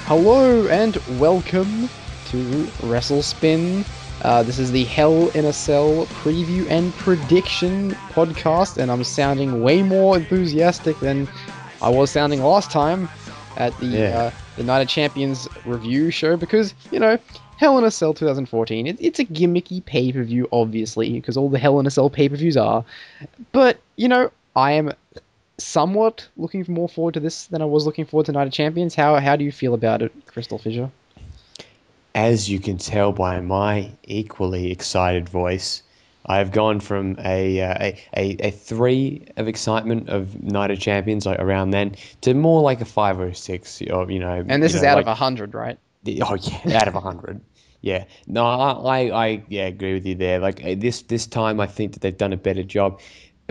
Hello and welcome to WrestleSpin. This is the Hell in a Cell preview and prediction podcast, and I'm sounding way more enthusiastic than I was sounding last time at the Night of Champions review show because, Hell in a Cell 2014, it's a gimmicky pay-per-view, obviously, because all the Hell in a Cell pay-per-views are. But, I am somewhat looking more forward to this than I was looking forward to Night of Champions. How do you feel about it, Crystal Fisher? As you can tell by my equally excited voice, I've gone from a 3 of excitement of Night of Champions, like around then, to more like a 5 or a 6. And this is out of 100, right? Oh yeah, out of 100. Yeah, no, I agree with you there. Like this time, I think that they've done a better job,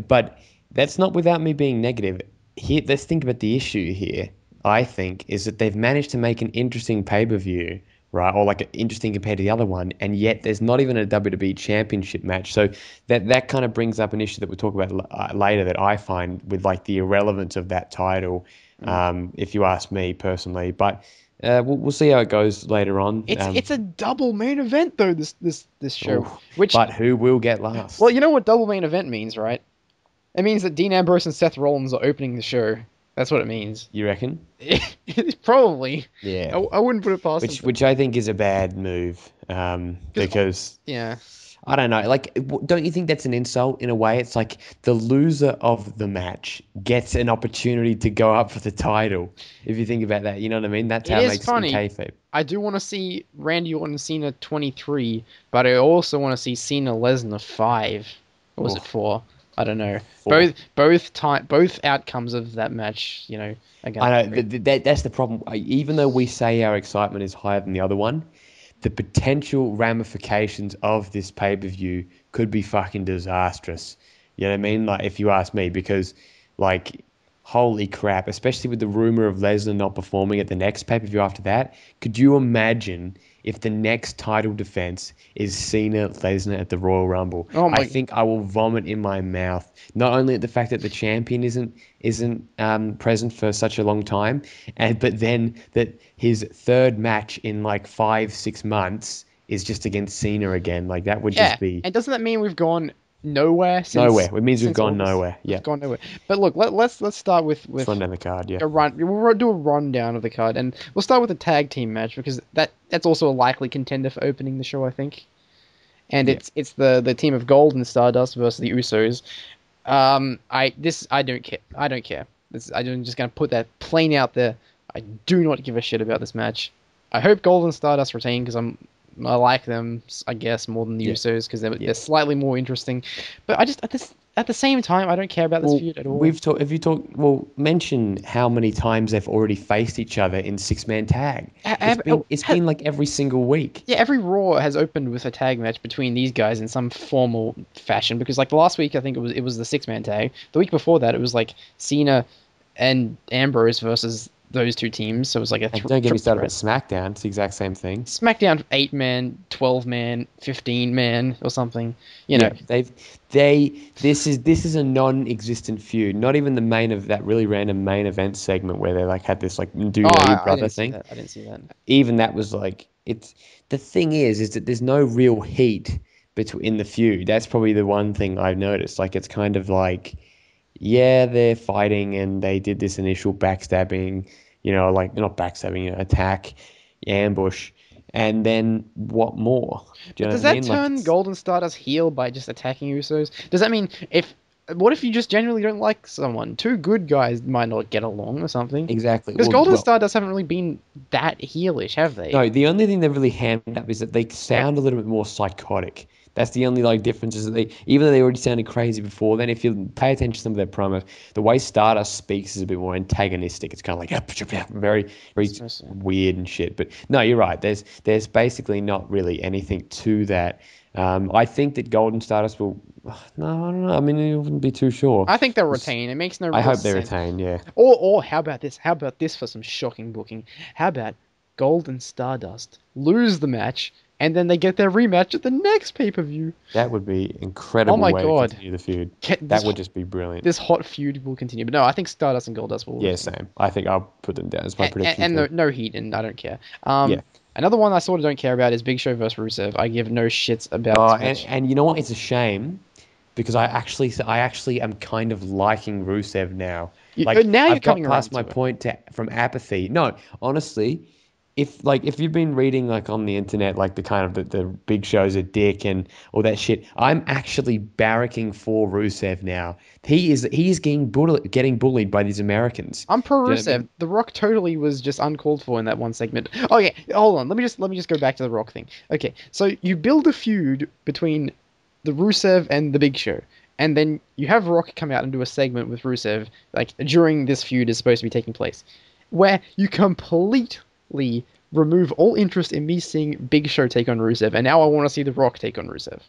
but that's not without me being negative. Here, let's think about the issue here. I think is that they've managed to make an interesting pay-per-view, right? Or like interesting compared to the other one, and yet there's not even a WWE Championship match. So that kind of brings up an issue that we'll talk about later that I find with like the irrelevance of that title, if you ask me personally. But we'll see how it goes later on. It's a double main event though. This show, but who will get last? Well, you know what double main event means, right? It means that Dean Ambrose and Seth Rollins are opening the show. That's what it means. You reckon? Probably. Yeah. I wouldn't put it past them. Which I think is a bad move, because I don't know. Like, don't you think that's an insult in a way? It's like the loser of the match gets an opportunity to go up for the title. If you think about that, you know what I mean? That's how it makes it kayfabe. I do want to see Randy Orton Cena 23, but I also want to see Cena Lesnar 5. Or was it 4? I don't know. 4. Both outcomes of that match, again. I know that's the problem. Even though we say our excitement is higher than the other one, the potential ramifications of this pay-per-view could be fucking disastrous. You know what I mean? Like, if you ask me, because like, holy crap, especially with the rumor of Lesnar not performing at the next pay-per-view after that, could you imagine if the next title defense is Cena Lesnar at the Royal Rumble? I think I will vomit in my mouth. Not only at the fact that the champion isn't present for such a long time, but then that his third match in like 5-6 months is just against Cena again. Like, that would just be. And doesn't that mean we've gone nowhere? It means we've gone nowhere. Yeah, we've gone nowhere. But look, let's start with let's run down the card. Yeah, we'll do a rundown of the card, and we'll start with the tag team match because that's also a likely contender for opening the show, I think. And it's the team of Gold and Stardust versus the Usos. I don't care. I'm just gonna put that plain out there. I do not give a shit about this match. I hope Gold and Stardust retain because I like them, I guess, more than the Usos because they're slightly more interesting. But I just at the same time, I don't care about this feud at all. Mention how many times they've already faced each other in 6-man tag. It's been like every single week. Yeah, every Raw has opened with a tag match between these guys in some formal fashion. Because like last week, I think it was the 6-man tag. The week before that, it was like Cena and Ambrose versus those two teams, so it was like don't get me started about SmackDown. It's the exact same thing. SmackDown 8-man, 12-man, 15-man, or something. This is a non-existent feud. Not even the that really random main event segment where they like had this like brother thing. I didn't see that. Even that was like the thing is that there's no real heat in the feud. That's probably the one thing I've noticed. Like, it's kind of like, yeah, they're fighting and they did this initial backstabbing, like not backstabbing, attack, ambush, and then what more? Does that turn Golden Stardust heel by just attacking Usos? Does that mean what if you just genuinely don't like someone? Two good guys might not get along or something. Exactly. Because Golden Stardust haven't really been that heelish, have they? No, the only thing they've really hammed up is that they sound a little bit more psychotic. That's the only difference is that even though they already sounded crazy before, then if you pay attention to some of their promos, the way Stardust speaks is a bit more antagonistic. It's kind of like very, very weird and shit. But no, you're right. There's basically not really anything to that. I think that Golden Stardust will. No, I don't know. I mean, I wouldn't be too sure. I think they'll retain. It makes no real sense. I hope they retain. Yeah. Or how about this? How about this for some shocking booking? How about Golden Stardust lose the match and then they get their rematch at the next pay-per-view. That would be incredible. Oh my way God. to continue the feud. This That would just be brilliant. This hot feud will continue. But no, I think Stardust and Goldust will. Yeah, same. I think I'll put them down as my prediction. And no heat, and I don't care. Yeah. Another one I sort of don't care about is Big Show versus Rusev. I give no shits about Oh, this match. and you know what? It's a shame because I actually am kind of liking Rusev now. Like now you're I've got coming past around my to point from apathy. No, honestly, if you've been reading like on the internet like the kind of the Big Show's a dick and all that shit, I'm actually barracking for Rusev now. He is getting bullied by these Americans. I'm pro Do you know Rusev. what I mean? The Rock totally was just uncalled for in that one segment. Okay, hold on. Let me just go back to the Rock thing. Okay, so you build a feud between the Rusev and the Big Show, and then you have Rock come out and do a segment with Rusev like during this feud is supposed to be taking place, where you completely remove all interest in me seeing Big Show take on Rusev, and now I want to see the Rock take on Rusev.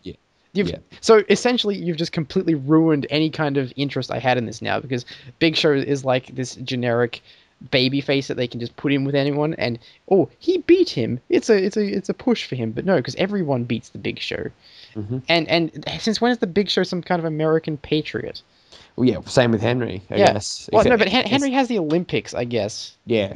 Yeah. So essentially, you've just completely ruined any kind of interest I had in this now, because Big Show is like this generic baby face that they can just put in with anyone, and he beat him. It's a push for him, but no, because everyone beats the Big Show. Mm-hmm. And since when is the Big Show some kind of American patriot? Well, yeah, same with Henry, I guess. Well, no, but Henry has the Olympics, I guess. Yeah.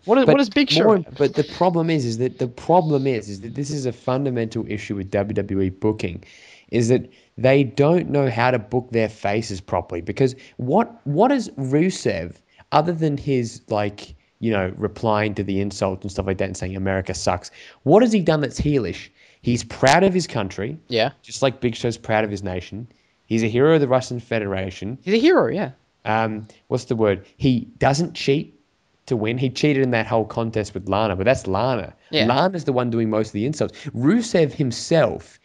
What does Big Show have? But the problem is that this is a fundamental issue with WWE booking, is that they don't know how to book their faces properly. Because what is Rusev, other than his replying to the insults and stuff like that and saying America sucks, what has he done that's heelish? He's proud of his country. Yeah. Just like Big Show's proud of his nation. He's a hero of the Russian Federation. He's a hero, yeah. What's the word? He doesn't cheat to win. He cheated in that whole contest with Lana, but that's Lana. Yeah. Lana's the one doing most of the insults. Rusev himself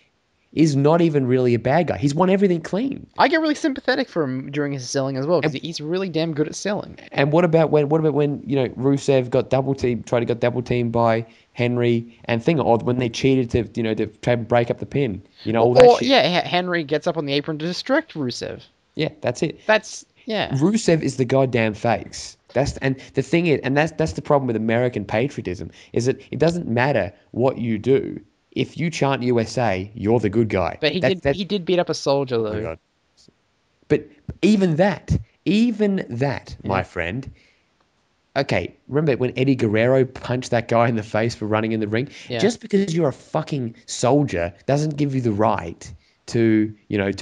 is not even really a bad guy. He's won everything clean. I get really sympathetic for him during his selling as well, because he's really damn good at selling. And what about when Rusev got tried to get double teamed by Henry and or when they cheated to try and break up the pin, all that shit. Yeah, Henry gets up on the apron to distract Rusev. Yeah, that's it. Yeah. Rusev is the goddamn face. That's the problem with American patriotism, is that it doesn't matter what you do. If you chant USA, you're the good guy. But he did beat up a soldier, though. Oh my God. But even that, my friend. Okay, remember when Eddie Guerrero punched that guy in the face for running in the ring? Yeah. Just because you're a fucking soldier doesn't give you the right to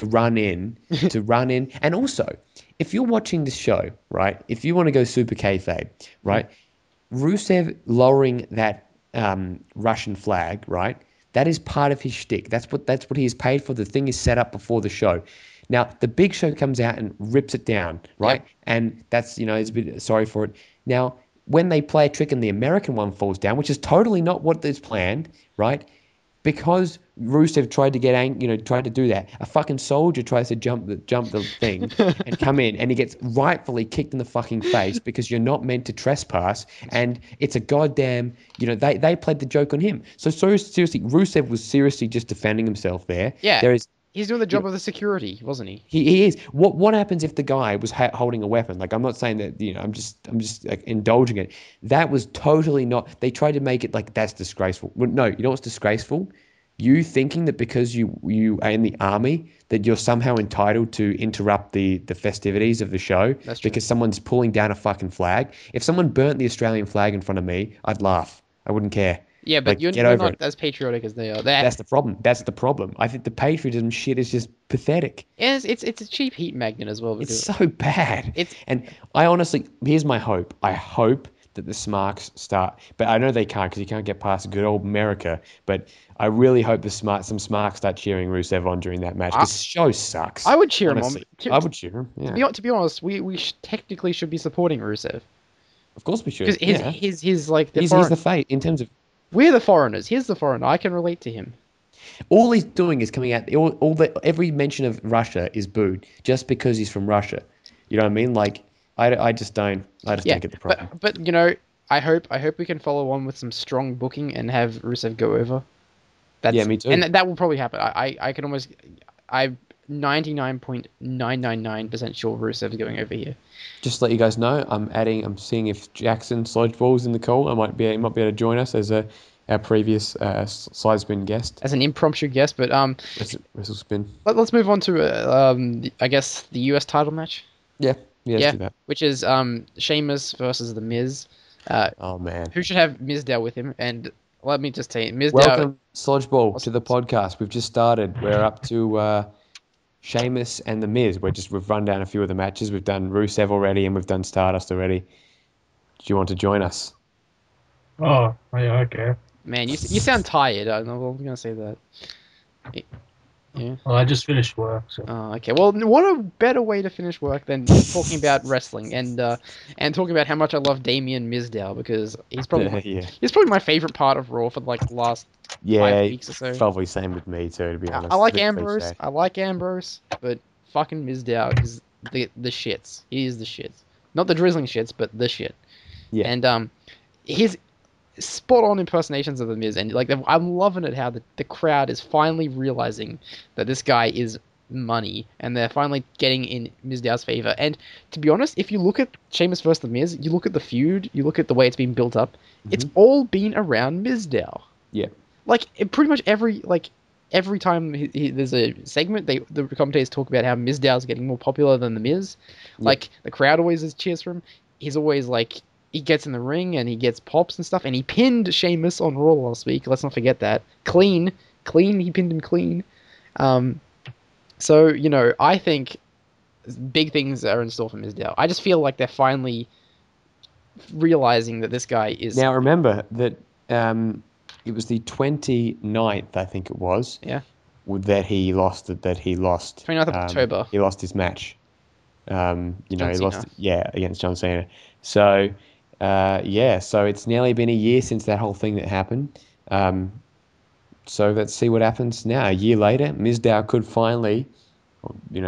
run in, And also, if you're watching this show, right, if you want to go super kayfabe, right, Rusev lowering that Russian flag, right, that is part of his shtick. That's what he is paid for. The thing is set up before the show. Now, the Big Show comes out and rips it down, right? Yep. And that's, it's a bit sorry for it. Now, when they play a trick and the American one falls down, which is totally not what is planned, right? Because Rusev tried to do that. A fucking soldier tries to jump the thing and come in, and he gets rightfully kicked in the fucking face because you're not meant to trespass, and it's a goddamn, they played the joke on him. So seriously, Rusev was seriously just defending himself there. Yeah. He's doing the job of the security, wasn't he? He is. What happens if the guy was holding a weapon? Like, I'm not saying that, I'm just like indulging it. That was totally not. They tried to make it like that's disgraceful. Well, no, you know what's disgraceful? You thinking that because you are in the army that you're somehow entitled to interrupt the festivities of the show. That's true. Because someone's pulling down a fucking flag. If someone burnt the Australian flag in front of me, I'd laugh. I wouldn't care. Yeah, but you're not as patriotic as they are. That's the problem. I think the patriotism shit is just pathetic. It's a cheap heat magnet as well. It's so bad. And I honestly, here's my hope. I hope that the Smarks start, but I know they can't because you can't get past good old America. But I really hope some Smarks start cheering Rusev on during that match because the show sucks. I would cheer him on. I would cheer him. Yeah. To be honest, we technically should be supporting Rusev. Of course we should. Because he's like he's the fate in terms of. We're the foreigners. He's the foreigner. I can relate to him. All he's doing is coming out. Every mention of Russia is booed just because he's from Russia. You know what I mean? Like, I just don't get the problem. But I hope we can follow on with some strong booking and have Rusev go over. Me too. And that will probably happen. I'm 99.999% sure Rusev's going over here. Just to let you guys know, I'm seeing if Jackson Sludgeball's in the call. He might be able to join us as a our previous side spin guest. As an impromptu guest, but WrestleSpin. let's move on to I guess the US title match. Yeah, let's do that. Which is Sheamus versus The Miz. Oh man, Who should have Mizdow with him? And let me just say, Mizdow. Welcome, Slodgeball, to the podcast. We've just started. We're up to Sheamus and The Miz. We've run down a few of the matches. We've done Rusev already, and we've done Stardust already. Do you want to join us? Oh, yeah, okay. Man, you sound tired. I don't know. I'm gonna say that. Yeah. Well, I just finished work, so. Oh, okay. Well, what a better way to finish work than talking about wrestling and talking about how much I love Damien Mizdow, because he's probably he's probably my favorite part of Raw for like the last 5 weeks or so. Probably same with me too, to be honest. I like Ambrose. I like Ambrose, but fucking Mizdow is the shits. He is the shits. Not the drizzling shits, but the shit. Yeah. And his spot on impersonations of The Miz, and like I'm loving it how the crowd is finally realizing that this guy is money, and they're finally getting in Mizdow's favor. And to be honest, if you look at Sheamus versus The Miz, you look at the feud, you look at the way it's been built up, it's all been around Mizdow. Yeah. Like pretty much every time there's a segment, the commentators talk about how Mizdow's getting more popular than The Miz. Like the crowd always cheers for him. He's always like, he gets in the ring and he gets pops and stuff, and he pinned Sheamus on Raw last week. Let's not forget that. Clean. He pinned him clean. So, I think big things are in store for Mizdow. I just feel like they're finally realizing that this guy is... Now, remember that it was the 29th, I think it was. Yeah. That he lost. 29th of October. He lost his match. John he Cena. lost, against John Cena. So, so it's nearly been a year since that whole thing that happened. So let's see what happens now. A year later, Mizdow could finally,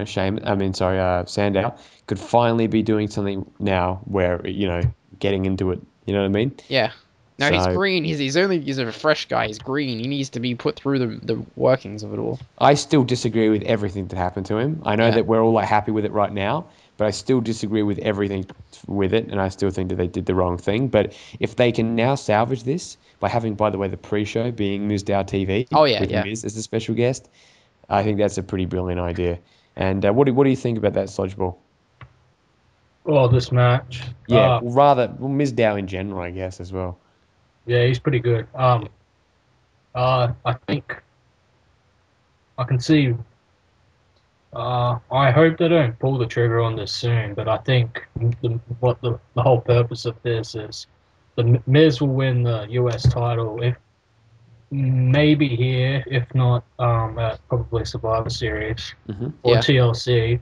Sandow could finally be doing something now where, getting into it. You know what I mean? Yeah. No, he's green. He's a fresh guy. He's green. He needs to be put through the workings of it all. I still disagree with everything that happened to him. I know that we're all happy with it right now, but I still disagree with everything with it, and I still think that they did the wrong thing. But if they can now salvage this by having, by the way, the pre-show being Mizdow TV with Miz as a special guest, I think that's a pretty brilliant idea. And what do you think about that, Slodgeball? Oh, this match. Yeah, Mizdow in general, I guess, as well. Yeah, he's pretty good. I think I can see. I hope they don't pull the trigger on this soon, but I think the whole purpose of this is the Miz will win the US title, if maybe here, if not at probably Survivor Series or TLC,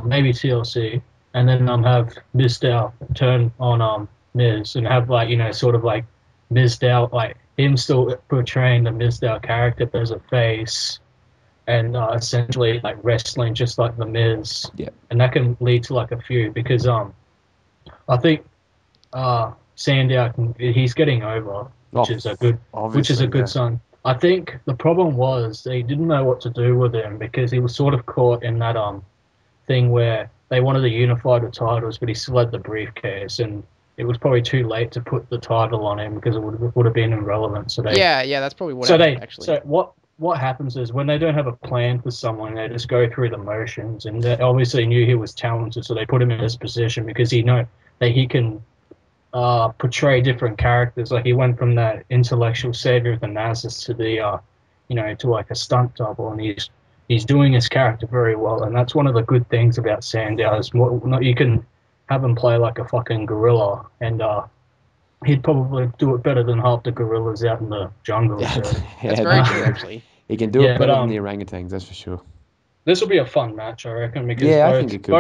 maybe TLC, and then have Mizdow turn on Miz and have sort of like Mizdow, like him still portraying the Mizdow character but as a face, and essentially like wrestling just like the Miz. Yeah. And that can lead to like a feud, because I think Sandow he's getting over, which is a good sign. I think the problem was they didn't know what to do with him, because he was sort of caught in that thing where they wanted to unify the titles, but he still had the briefcase, and it was probably too late to put the title on him because it would have been irrelevant. So that's probably what happened, actually. So what happens is when they don't have a plan for someone, they just go through the motions, and they obviously knew he was talented, so they put him in this position because he know that he can portray different characters. Like he went from that intellectual savior of the masses to the to like a stunt double, and he's doing his character very well, and that's one of the good things about Sandow is you can have him play like a fucking gorilla, and he'd probably do it better than half the gorillas out in the jungle. So. That's very true, actually. He can do it better than the orangutans, that's for sure. This will be a fun match, I reckon, because I think it could.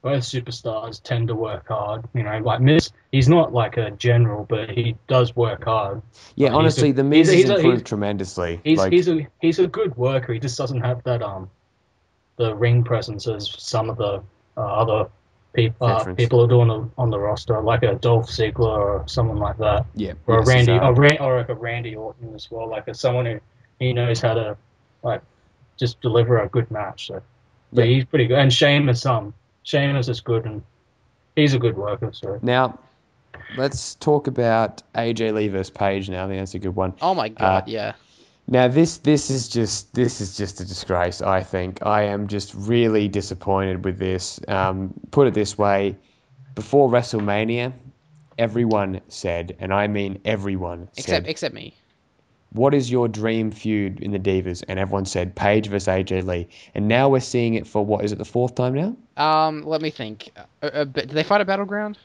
both superstars tend to work hard. Like Miz, he's not like a general, but he does work hard. Yeah, honestly, the Miz has improved tremendously. He's a good worker. He just doesn't have that the ring presence as some of the other people are doing on the roster, like a Dolph Ziggler or someone like that. Yeah, or like a Randy Orton as well, like someone who he knows how to like just deliver a good match. So, but he's pretty good. And Sheamus is good, and he's a good worker. So now, let's talk about AJ Lee versus Paige now. I think that's a good one. Oh my god, yeah. Now this is just a disgrace. I think I am just really disappointed with this. Put it this way, before WrestleMania, everyone said, and I mean everyone said, Except me. what is your dream feud in the Divas? And everyone said Paige versus AJ Lee. And now we're seeing it for what is it, the fourth time now? Let me think. Did they fight at Battleground?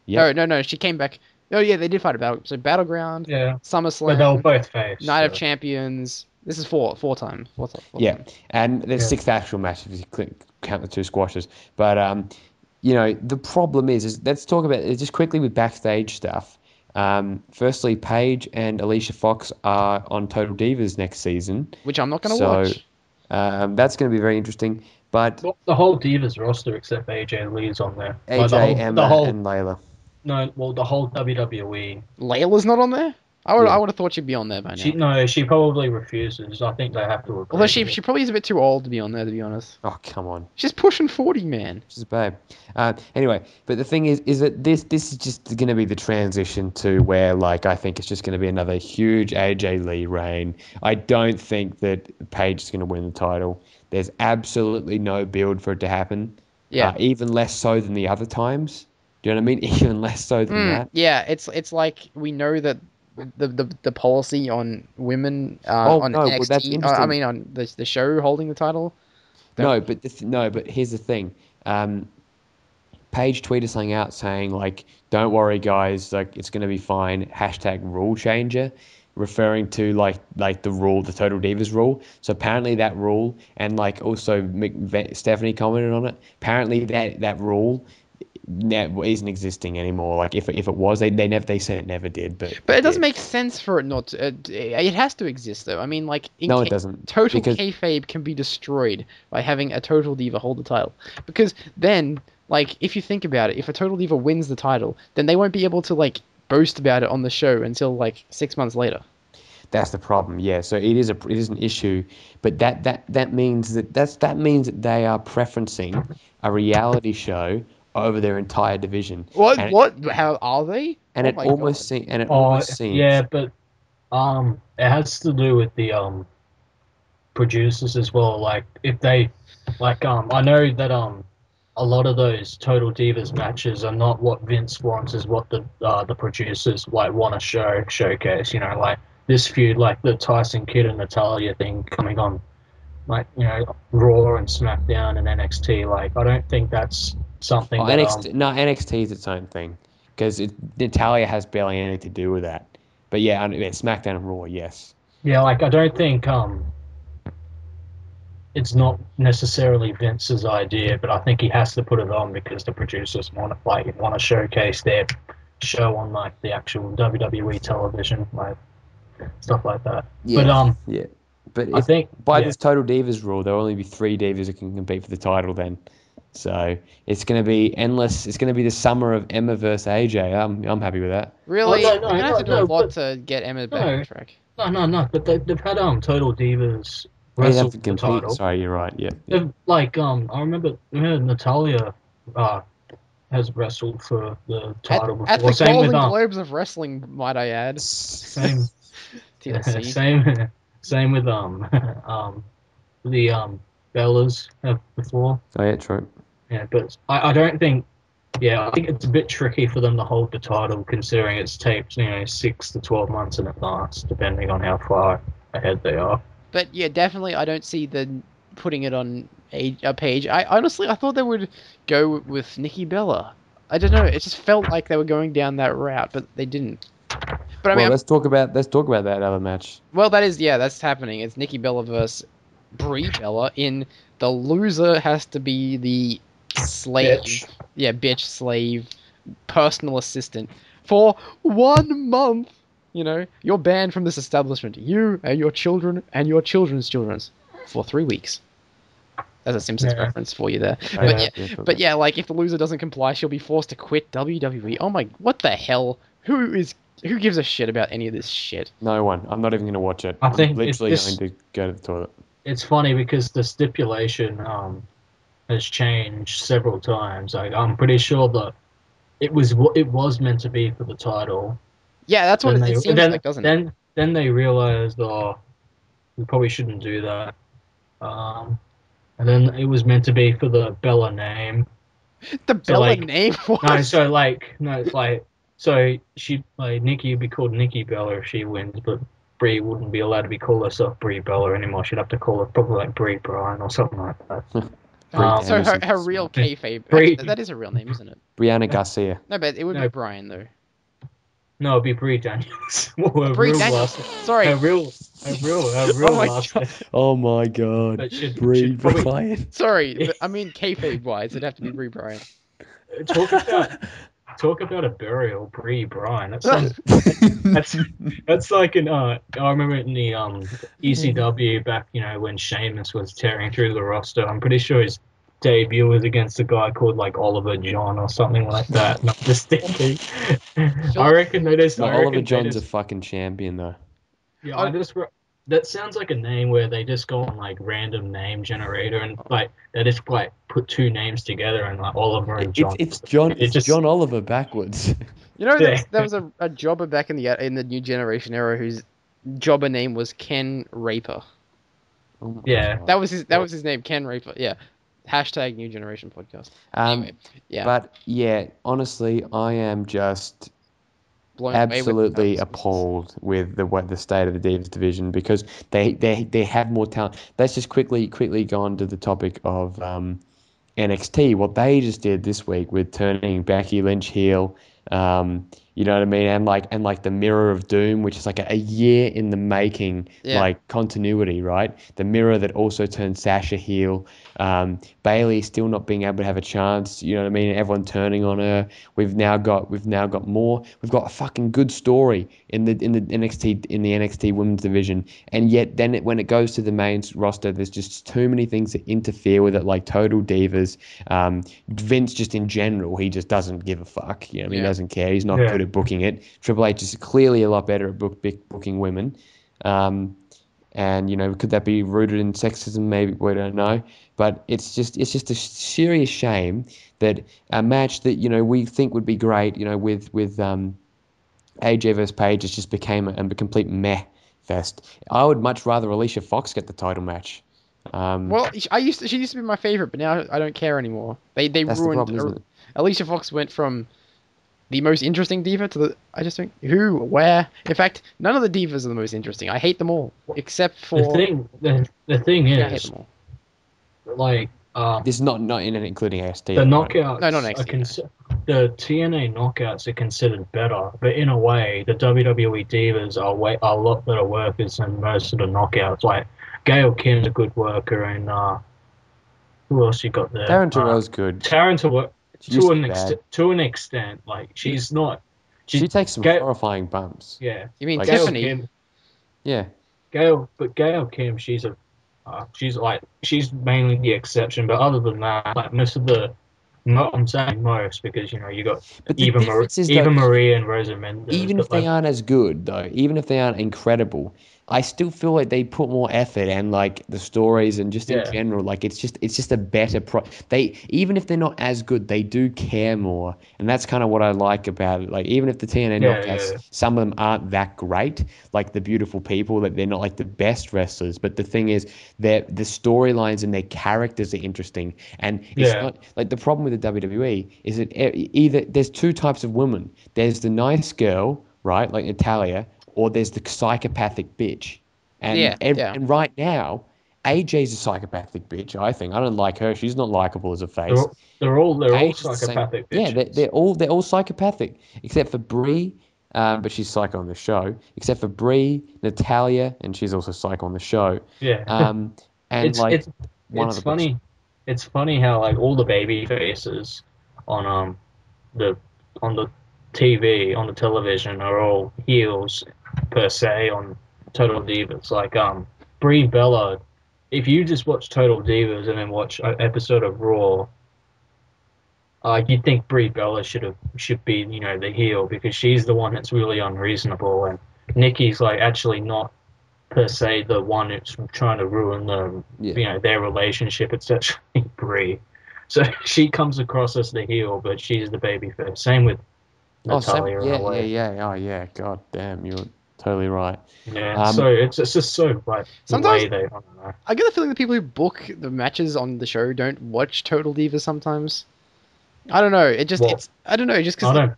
Yep. No. She came back. Oh yeah, they did fight at So Battleground. Yeah. But SummerSlam. they were both face. Night of Champions. This is four time. Yeah, and there's six actual matches if you count the two squashes. But the problem is let's talk about it just quickly with backstage stuff. Firstly, Paige and Alicia Fox are on Total Divas next season, which I'm not going to watch. That's going to be very interesting. But the whole Divas roster except AJ Lee's on there. AJ, Emma, and Layla. No, well, the whole WWE. Layla's not on there? I would have thought she'd be on there by now. She probably refuses. I think they have to agree. Although she probably is a bit too old to be on there, to be honest. Oh, come on. She's pushing 40, man. She's a babe. Anyway, but the thing is that this is just going to be the transition to where, like, I think it's just going to be another huge AJ Lee reign. I don't think that Paige is going to win the title. There's absolutely no build for it to happen. Yeah. Even less so than the other times. Do you know what I mean? Even less so than that. Yeah, it's like we know that the policy on women on NXT. Well, that's interesting. I mean, on the show holding the title. But here's the thing. Paige tweeted something out saying like, "Don't worry, guys. Like, it's gonna be fine." #rule changer, referring to like the rule, the Total Divas rule. So apparently that rule, and like also Stephanie commented on it. Apparently that rule isn't existing anymore. Like if it was, they said it never did, but it doesn't make sense for it not to. It has to exist though. I mean, like no, it doesn't. Total kayfabe can be destroyed by having a Total Diva hold the title, because then, like, if you think about it, if a Total Diva wins the title, then they won't be able to like boast about it on the show until like 6 months later. That's the problem. Yeah, so it is an issue, but that means that they are preferencing a reality show over their entire division. What? How are they? And it almost seems. Yeah, but it has to do with the producers as well. Like if they, I know that a lot of those Total Divas matches are not what Vince wants, is what the producers want to showcase. You know, like this feud, like the Tyson Kidd and Natalya thing coming on, like Raw and SmackDown and NXT. Like I don't think that's something. NXT is its own thing because Natalia has barely anything to do with that. But yeah, SmackDown and Raw, yes. Yeah, like I don't think it's not necessarily Vince's idea, but I think he has to put it on because the producers want to showcase their show on like the actual WWE television, like stuff like that. Yeah. But I think by this Total Divas rule, there'll only be 3 divas that can compete for the title then. So it's going to be endless. It's going to be the summer of Emma versus AJ. I'm happy with that. Really? You're going to have to do a lot to get Emma back on track. No. But they've had Total Divas wrestle the title. Sorry, you're right. Yeah. Like I remember Natalia has wrestled for the title before. At the Golden Globes of Wrestling, might I add. Same. TLC. Same with the Bellas have before. Oh yeah, true. Yeah, but I don't think. Yeah, I think it's a bit tricky for them to hold the title, considering it's taped 6 to 12 months in advance, depending on how far ahead they are. But yeah, definitely, I don't see the putting it on a page. I thought they would go with Nikki Bella. I don't know. It just felt like they were going down that route, but they didn't. But I mean, let's talk about that other match. Well, that's happening. It's Nikki Bella versus Brie Bella. In the loser has to be the slave, bitch slave, personal assistant for 1 month. You're banned from this establishment. You and your children and your children's children for 3 weeks. That's a Simpsons reference for you there. But yeah, like if the loser doesn't comply, she'll be forced to quit WWE. Oh my, what the hell? Who gives a shit about any of this shit? No one. I'm not even going to watch it. I think I'm literally going to go to the toilet. It's funny because the stipulation has changed several times. Like, I'm pretty sure that it was meant to be for the title. Yeah, that's what Then it they seems like, doesn't it? then they realized, oh, we probably shouldn't do that. And then it was meant to be for the Bella name. The So Bella like name no, was. so like no, like so she like Nikki would be called Nikki Bella if she wins, but Brie wouldn't be allowed to be called herself Brie Bella anymore. She'd have to call her probably like Brie Bryan or something like that. Brie So Danielson. her real kayfabe. Brie, Actually, that is her real name, isn't it? Brianna Garcia. No, but it would be no, Brian though. no, it'd be Brie Daniels. Well, her Brie real Daniels. last, Sorry. her Oh real my last god. name. Oh my god. But Brie should probably Bryan. Sorry, but I mean kayfabe wise, it'd have to be Brie Bryan. talk about talk about a burial, Brie Bryan. That sounds that's that's like an I remember in the ECW back, when Sheamus was tearing through the roster. I'm pretty sure his debut was against a guy called like Oliver John or something like that. And I'm just thinking, I Philip. reckon they just, No, I Oliver reckon they John's a just, fucking champion though. yeah, Oh, that sounds like a name where they just go on like random name generator and like they just like put two names together and like Oliver and It's John. it's John It it's just, John Oliver backwards. yeah. there was a jobber back in the new generation era whose jobber name was Ken Raper. Oh my Yeah. god. That was his name, Ken Raper. Yeah. Hashtag New Generation Podcast. Anyway, yeah. But yeah, honestly, I am just Blown away with absolutely this. appalled with the state of the Divas division because they have more talent. Let's just quickly go on to the topic of NXT. What they just did this week with turning Becky Lynch heel, you know what I mean, and like the Mirror of Doom, which is like a year in the making, Yeah. like continuity, right? The mirror that also turned Sasha heel. Bailey still not being able to have a chance, you know what I mean? Everyone turning on her. We've now got more. We've got a fucking good story in the NXT women's division, and yet then when it goes to the main roster, there's just too many things that interfere with it, like Total Divas. Vince just in general, he just doesn't give a fuck. You know, he doesn't care. He's not good at booking it. Triple H is clearly a lot better at booking women. And could that be rooted in sexism? Maybe, we don't know. But it's just a serious shame that a match that we think would be great, with AJ versus Paige, it just became a complete meh fest. I would much rather Alicia Fox get the title match. Well, she used to be my favorite, but now I don't care anymore. They That's the ruined. problem, isn't it? Alicia Fox went from the most interesting diva to I just think who, where. In fact, none of the divas are the most interesting. I hate them all, except for The thing I hate is, them all. like, This is not in including AST. the right? knockouts No, not are NXT. the TNA knockouts are considered better, but in a way, the WWE divas are a lot better workers than most of the knockouts. Like Gail Kim's a good worker, and who else you got there? Taryn Terrell's good. Taryn to work She used to be to an extent. Like she's not. She takes some horrifying bumps. Yeah. You mean Like, Gail Tiffany? Kim, Yeah. Gail Kim, she's mainly the exception, but other than that, like most of the, I'm saying most because you got But the difference is Eva though, Marie and Rosa Mendes, even but if they like aren't as good though, even if they aren't incredible, I still feel like they put more effort and like the stories and just in yeah, general, like it's just a better they even if they're not as good, they do care more. And that's kind of what I like about it. Like even if the TNA knockouts, yeah, some of them aren't that great, like the beautiful people, that they're not like the best wrestlers. But the thing is that the storylines and their characters are interesting. And it's yeah, not like the problem with the WWE is that either there's two types of women. There's the nice girl, right, like Natalia, or there's the psychopathic bitch. Yeah, yeah. And right now, AJ's a psychopathic bitch, I think. I don't like her. She's not likable as a they're face. they're all Paige is the same. psychopathic Yeah, bitches. they're all psychopathic except for Brie, but she's psycho on the show. Except for Brie, Natalia, and she's also psycho on the show. Yeah, And it's like it's one it's other person. funny. It's funny how like all the baby faces on the on the on the television are all heels per se on Total Divas. Like Brie Bella, if you just watch Total Divas and then watch an episode of Raw, you'd think Brie Bella should be the heel because she's the one that's really unreasonable, and Nikki's like actually not per se the one who's trying to ruin Yeah. their relationship. It's actually Brie. So she comes across as the heel, but she's the babyface. Same with Natalia in a way. Oh, yeah. God damn, you're totally right. Yeah, so it's just so like the Sometimes way they, I don't know. I get the feeling that people who book the matches on the show don't watch Total Divas sometimes. I don't know. Well, I don't know. Just I because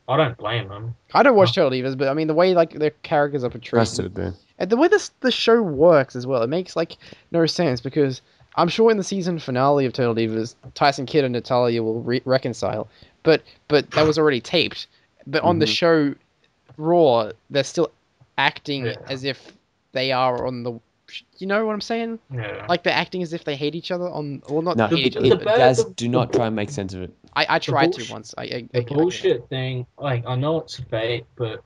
don't blame them. I don't watch Total Divas, but I mean the way like their characters are portrayed, Rest of it, man. and the way the show works as well, it makes like no sense because I'm sure in the season finale of Total Divas, Tyson Kidd and Natalia will reconcile, but that was already taped. But on the show Raw, they're still acting as if they are on the. You know what I'm saying? Yeah. Like they're acting as if they hate each other on, well, not No, hate each other. it But does. Do not try and make sense of it. I tried to bullshit- once. The bullshit thing, like I know it's fake, but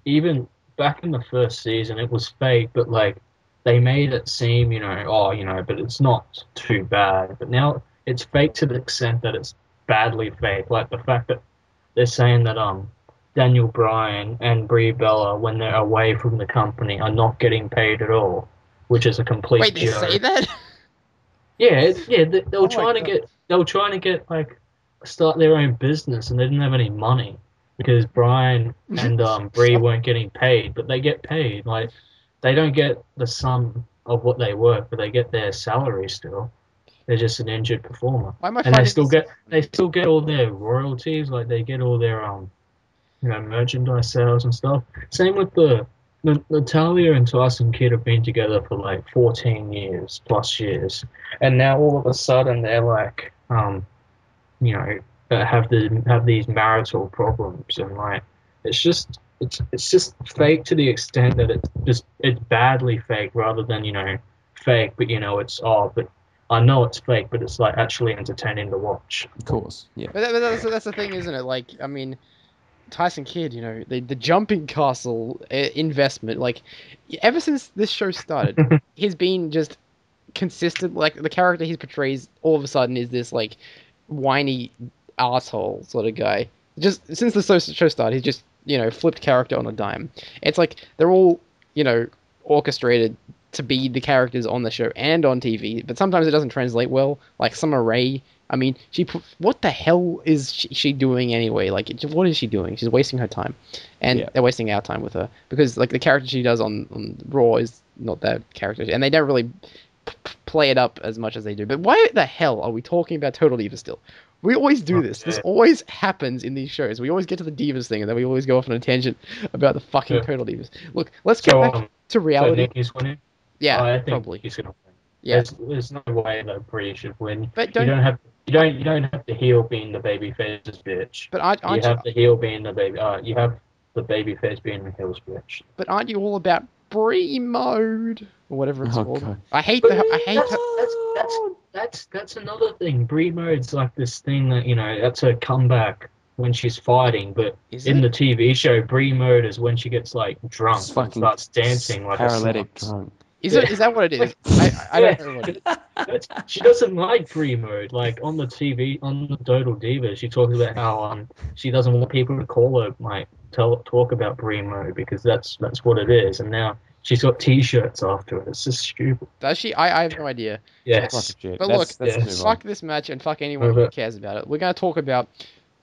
even back in the first season, it was fake. But like they made it seem, but it's not too bad. But now it's fake to the extent that it's badly fake. Like the fact that they're saying that Daniel Bryan and Brie Bella, when they're away from the company, are not getting paid at all, which is a complete Wait, they joke. say that? Yeah. They Oh were my trying to God. get like start their own business, and they didn't have any money because Brian and Brie weren't getting paid, but they get paid. Like they don't get the sum of what they work, but they get their salary still. They're just an injured performer, Why am I and they finding still get all their royalties. Like they get all their merchandise sales and stuff. Same with Natalia and Tyson Kidd have been together for like 14 years plus years, and now all of a sudden they're like, have these marital problems, and like it's just fake to the extent that it's badly fake rather than fake, but but I know it's fake, but it's like actually entertaining to watch. Of course, yeah. But that's the thing, isn't it? Like, I mean, Tyson Kidd, the jumping castle investment, like, ever since this show started, he's been just consistent. Like, the character he portrays all of a sudden is this, like, whiny asshole sort of guy. Just since the show started, he's just, flipped character on a dime. It's like they're all, orchestrated to be the characters on the show and on TV, but sometimes it doesn't translate well. Like Summer Rae, I mean, what the hell is she doing anyway? Like, what is she doing? She's wasting her time, and they're wasting our time with her because like the character she does on Raw is not that character, and they don't really play it up as much as they do. But why the hell are we talking about Total Divas still? We always do this. This always happens in these shows. We always get to the Divas thing, and then we always go off on a tangent about the fucking Total Divas. Look, let's get back to reality. So Nick is winning? Yeah, I think probably. he's gonna win. Yeah. There's no way that Brie should win. But you don't have the heel being the babyface's bitch. But aren't you have the heel being the baby. You have the babyface being the heel's bitch. But aren't you all about Brie mode or whatever it's called? God. I hate That's another thing. Brie mode's like this thing that that's her comeback when she's fighting. But in the TV show, Brie mode is when she gets like drunk and starts dancing like paralytic drunk. Is that what it is? I don't know what it is. She doesn't like Brie mode. Like on the TV, on the Total Divas, she talks about how she doesn't want people to call her like talk about Brie mode because that's what it is. And now she's got T-shirts after it. It's just stupid. Does she? I have no idea. Yes. But look, fuck this match and fuck anyone who cares about it. We're gonna talk about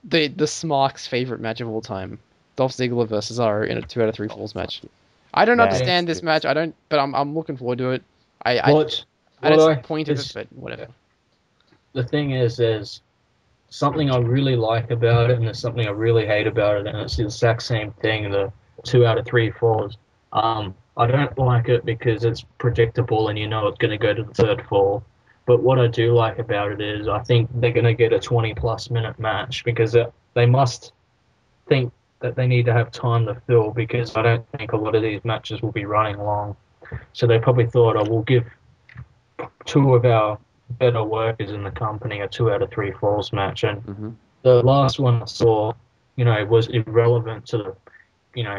the Smark's favorite match of all time: Dolph Ziggler versus Cesaro in a 2 out of 3 falls match. I don't understand this match. I don't, but I'm looking forward to it. I don't see the point of it, but whatever. The thing is, there's something I really like about it, and there's something I really hate about it, and it's the exact same thing. The 2 out of 3 falls. I don't like it because it's predictable, and it's going to go to the third fall. But what I do like about it is I think they're going to get a 20-plus minute match because they must think that they need to have time to fill because I don't think a lot of these matches will be running long. So they probably thought, we'll give 2 of our better workers in the company a 2 out of 3 falls match. And the last one I saw, was irrelevant to the,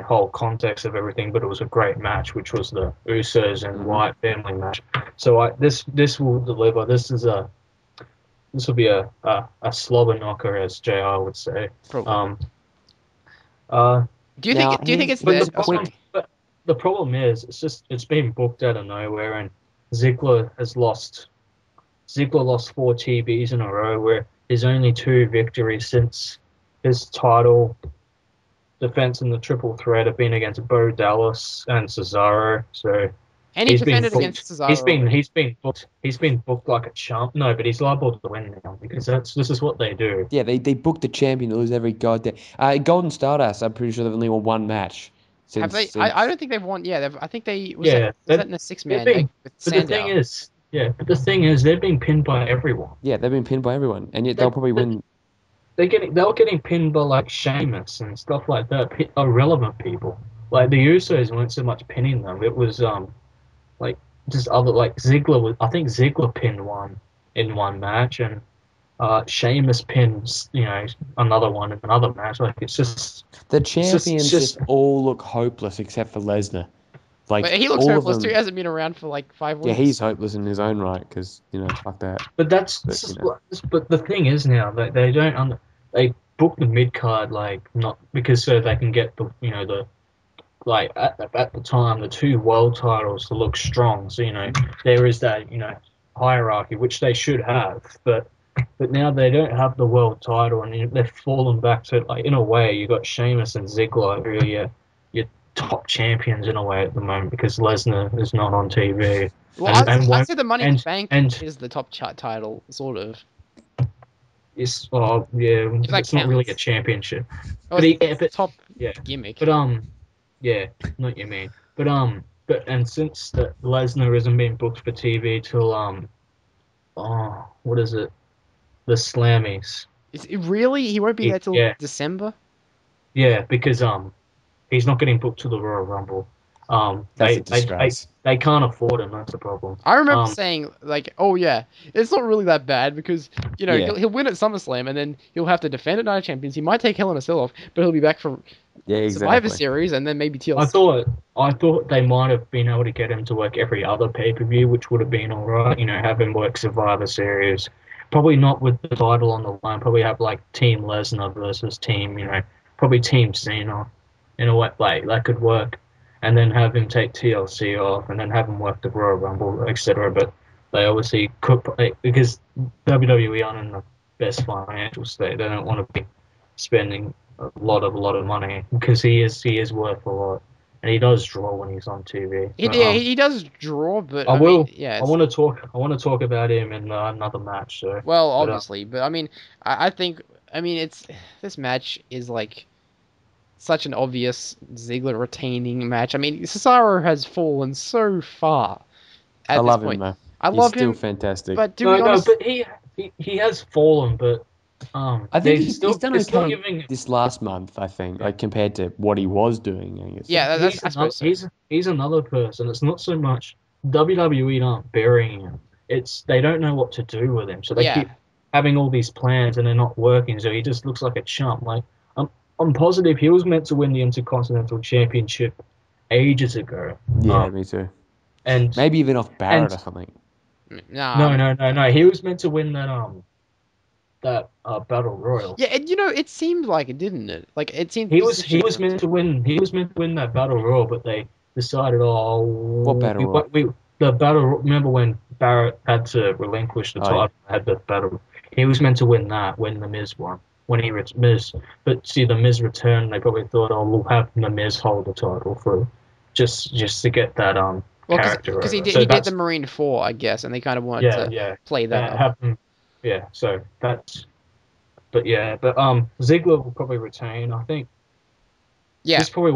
whole context of everything, but it was a great match, which was the Usos and Wyatt family match. So this will deliver. This will be a slobber knocker, as JR would say. Probably. Do you think it's but the problem is it's been booked out of nowhere, and Ziggler has lost Ziggler lost 4 TBs in a row, where his only 2 victories since his title defense in the triple threat have been against Bo Dallas and Cesaro. So And he he's been defended booked. against Cesaro. He's been booked like a chump. No, but he's liable to win now because this is what they do. Yeah, they booked the champion to lose every goddamn. Golden Stardust, I'm pretty sure they've only won one match. Have they? I don't think they've won. Yeah, I think they was Yeah, that in a 6-man with but Sandow. the thing is, they've been pinned by everyone. Yeah, they've been pinned by everyone, and yet they'll probably win. They're getting pinned by like Sheamus and stuff like that. Irrelevant people. Like the Usos weren't so much pinning them. It was like just other like Ziggler was. I think Ziggler pinned one in one match, and Sheamus pins another one in another match. Like it's just The champions just all look hopeless except for Lesnar. Like But he looks all hopeless of too. them, He hasn't been around for like 5 weeks. yeah, he's hopeless in his own right because fuck that. But but the thing is now that they don't they book the mid card like not because so they can get the like at the time the 2 world titles to look strong. So there is that hierarchy which they should have, but now they don't have the world title and they've fallen back to like in a way you got Sheamus and Ziggler who are your top champions in a way at the moment because Lesnar is not on TV. Well, I'd say the Money in the Bank is the top title, sort of. It's it's not really a championship. Oh, But it's the top yeah. gimmick. But yeah, not you mean. But since that Lesnar isn't being booked for TV till what is it? The Slammies. Is it really? He won't be there till December? Yeah, because he's not getting booked to the Royal Rumble. That's a disgrace. They can't afford him. That's the problem. I remember saying like, "Oh yeah, it's not really that bad because he'll win at SummerSlam and then he'll have to defend at Night of Champions. He might take Hell in a Cell off, but he'll be back for Survivor Series and then maybe TLC." I thought they might have been able to get him to work every other pay-per-view, which would have been all right. Have him work Survivor Series. Probably not with the title on the line. Probably have like Team Lesnar versus Team, probably Team Cena. In a way, like that could work. And then have him take TLC off, and then have him work the Royal Rumble, etc. But they obviously could, because WWE aren't in the best financial state. They don't want to be spending a lot of money because he is worth a lot, and he does draw when he's on TV. He does draw, but I want to to talk about him in another match. So well, obviously, but I mean, I think this match is like such an obvious Ziggler retaining match. I mean, Cesaro has fallen so far. I love him though. He's still fantastic. But but he has fallen, but I think he's done okay this last month. I think, like compared to what he was doing. I guess. Yeah, I suppose so. He's another person. It's not so much WWE aren't burying him. It's they don't know what to do with him, so they keep having all these plans and they're not working. So he just looks like a chump. Like I'm positive he was meant to win the Intercontinental Championship ages ago. Yeah, me too. And maybe even off Barrett or something. No. He was meant to win that Battle Royal. Yeah, and it seemed like it, didn't it? Like it seemed he was meant to win. He was meant to win that Battle Royal, but they decided, what Battle Royal? The Battle. Remember when Barrett had to relinquish the title? Had the Battle. He was meant to win that when the Miz won. When he Miz, but see the Miz returned, they probably thought, we'll have the Miz hold the title for just to get that character. Because he did the Marine 4, I guess, and they kind of wanted to play that up. So that's, but Ziggler will probably retain. I think. Yeah. This probably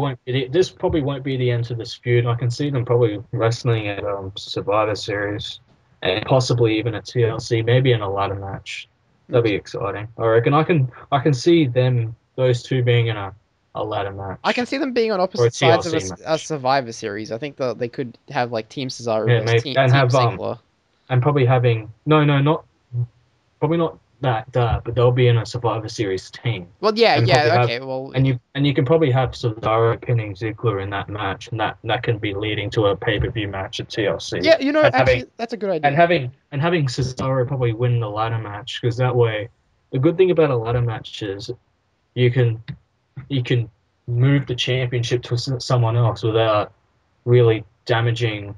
won't be the end to this feud. I can see them probably wrestling at Survivor Series, and possibly even at TLC, maybe in a ladder match. That'd be exciting. I reckon I can see those two being in a ladder match. I can see them being on opposite sides of a Survivor Series. I think they could have like Team Cesaro versus Team Ziggler. And probably having probably not that, but they'll be in a Survivor Series team. Well, okay. And you can probably have Cesaro pinning Ziggler in that match, and that can be leading to a pay-per-view match at TLC. Yeah, actually, that's a good idea. And having Cesaro probably win the ladder match, because that way, the good thing about a ladder match is you can move the championship to someone else without really damaging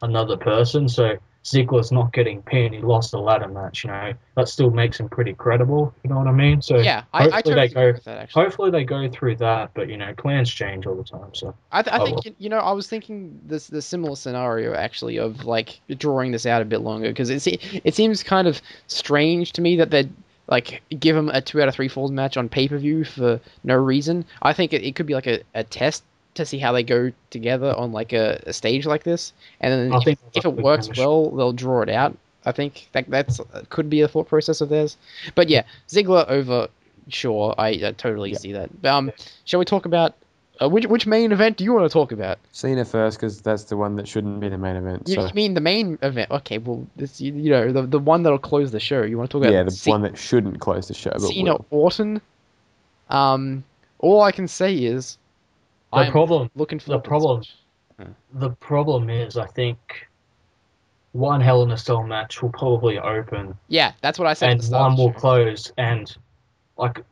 another person. So Ziggler's not getting pinned. He lost the ladder match. That still makes him pretty credible. You know what I mean? So Yeah, I totally agree with that, actually. Hopefully they go through that, but plans change all the time. So I think I was thinking the similar scenario actually of like drawing this out a bit longer because it seems kind of strange to me that they'd like give him a 2 out of 3 falls match on pay-per-view for no reason. I think it could be like a test to see how they go together on like a stage like this, and then I think if it works well, they'll draw it out. I think that's could be a thought process of theirs. But yeah, Ziggler over, sure, I totally see that. Shall we talk about which main event do you want to talk about? Cena first, because that's the one that shouldn't be the main event. You mean the main event? Okay, well, this the one that'll close the show. You want to talk about the one that shouldn't close the show, but Cena Orton. All I can say is the problem. Looking for the problem is I think one Hell in a Cell match will probably open. Yeah, that's what I said. And one will close, and like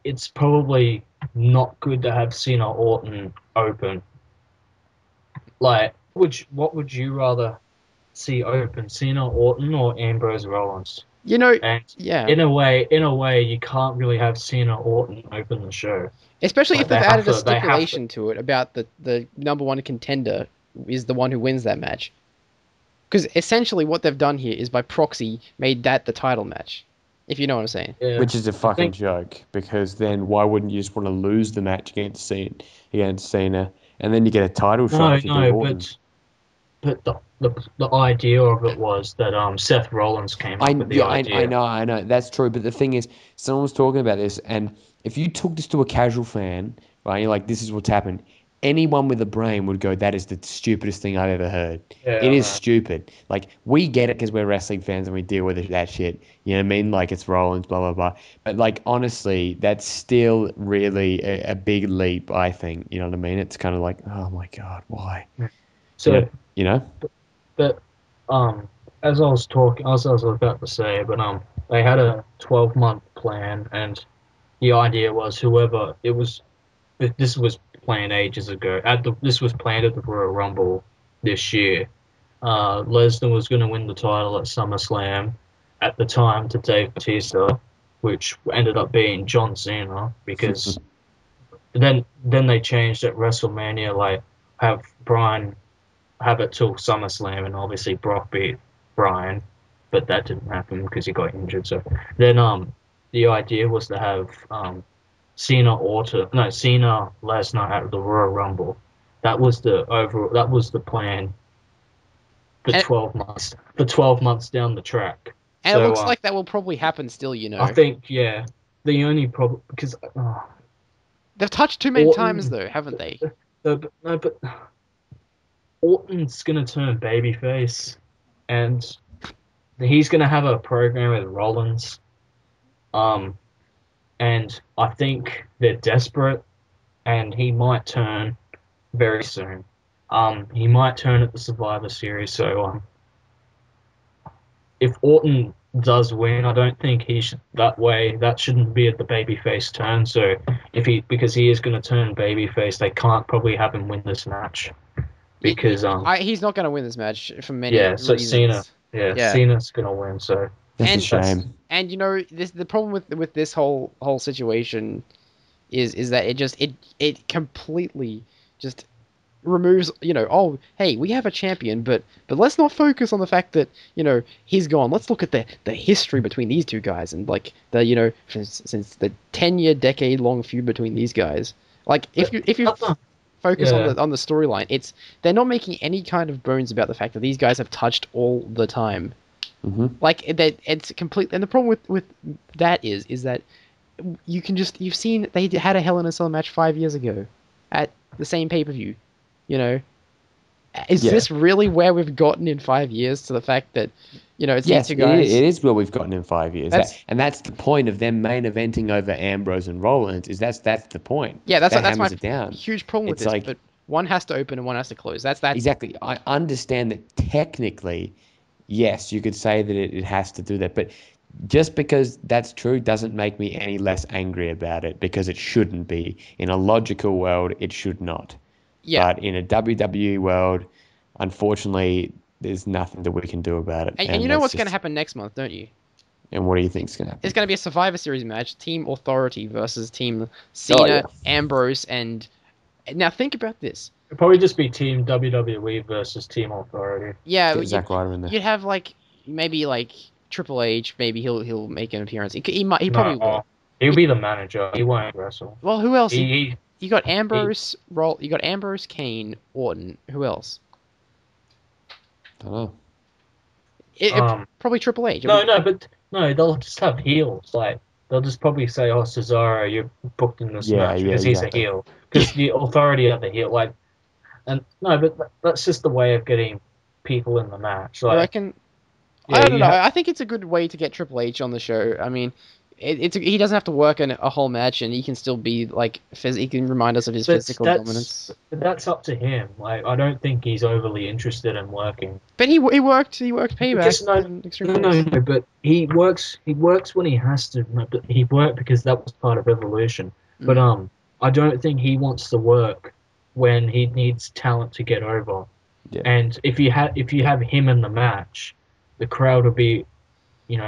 it's probably not good to have Cena Orton open. Like, what would you rather see open, Cena Orton or Ambrose Rollins? And in a way, you can't really have Cena Orton open the show, especially if they've added a stipulation to it about the number one contender is the one who wins that match. Because essentially what they've done here is by proxy made that the title match, if you know what I'm saying. Yeah. Which is a fucking joke, because then why wouldn't you just want to lose the match against Cena, and then you get a title shot? But the idea of it was that Seth Rollins came up with the idea. I know, that's true. But the thing is, someone was talking about this, and if you took this to a casual fan, right, you're like, this is what's happened. Anyone with a brain would go, that is the stupidest thing I've ever heard. Yeah, it is stupid. Like, we get it because we're wrestling fans and we deal with that shit. You know what I mean? Like, it's Rollins, blah, blah, blah. But, like, honestly, that's still really a big leap, I think. You know what I mean? It's kind of like, oh, my God, why? So, But as I was about to say, but they had a 12-month plan, and the idea was this was planned ages ago. This was planned at the Royal Rumble this year. Lesnar was going to win the title at SummerSlam at the time to Dave Bautista, which ended up being John Cena, because then they changed at WrestleMania, like have Bryan have it till SummerSlam, and obviously Brock beat Bryan, but that didn't happen because he got injured. So then the idea was to have Cena Lesnar at the Royal Rumble. That was the plan for 12 months down the track. And it looks like that will probably happen still, I think, yeah. The only problem, because they've touched too many times though, haven't they? But Orton's gonna turn babyface, and he's gonna have a program with Rollins. And I think they're desperate, and he might turn very soon. He might turn at the Survivor Series. So, if Orton does win, I don't think he should that shouldn't be at the babyface turn. So, because he is going to turn babyface, they can't probably have him win this match, because he's not going to win this match for many so reasons. Cena's going to win. So. That's a shame. And the problem with this whole situation is that it completely just removes, oh, hey, we have a champion, but let's not focus on the fact that, he's gone. Let's look at the history between these two guys, and like since the 10-year, decade-long feud between these guys. Like if you focus on the storyline, they're not making any kind of bones about the fact that these guys have touched all the time. Mm-hmm. Like that, it's complete. And the problem with that is that you've seen they had a Hell in a Cell match 5 years ago at the same pay-per-view. Is this really where we've gotten in 5 years, to the fact that it's these two guys? It is where we've gotten in 5 years. That's the point of them main eventing over Ambrose and Rollins. That's the point. Yeah, that's my huge problem with this. But one has to open and one has to close. That's exactly. I understand that technically. Yes, you could say that it has to do that, but just because that's true doesn't make me any less angry about it, because it shouldn't be. In a logical world, it should not. Yeah. But in a WWE world, unfortunately, there's nothing that we can do about it. And you know what's going to happen next month, don't you? And what do you think's going to happen? It's going to be a Survivor Series match, Team Authority versus Team Cena, Ambrose, and... Now think about this. It'd probably just be Team WWE versus Team Authority. Yeah, Get Zack Ryder in there. You'd have maybe Triple H. Maybe he'll make an appearance. He probably will. He'll be the manager. He won't wrestle. Well, who else? You got Ambrose, You got Ambrose, Kane, Orton. Who else? I don't know. Probably Triple H. No, they'll just have heels. Like they'll just probably say, "Oh, Cesaro, you're booked in this match because he's a heel." Because the Authority are the heel. But that's just the way of getting people in the match. Like, I reckon. Yeah, I don't know. I think it's a good way to get Triple H on the show. I mean, he doesn't have to work in a whole match, and he can still be he can remind us of his physical dominance. But that's up to him. Like, I don't think he's overly interested in working. But he worked Payback. But he works when he has to. But he worked because that was part of Evolution. But I don't think he wants to work when he needs talent to get over. Yeah. And if you have him in the match, the crowd will be,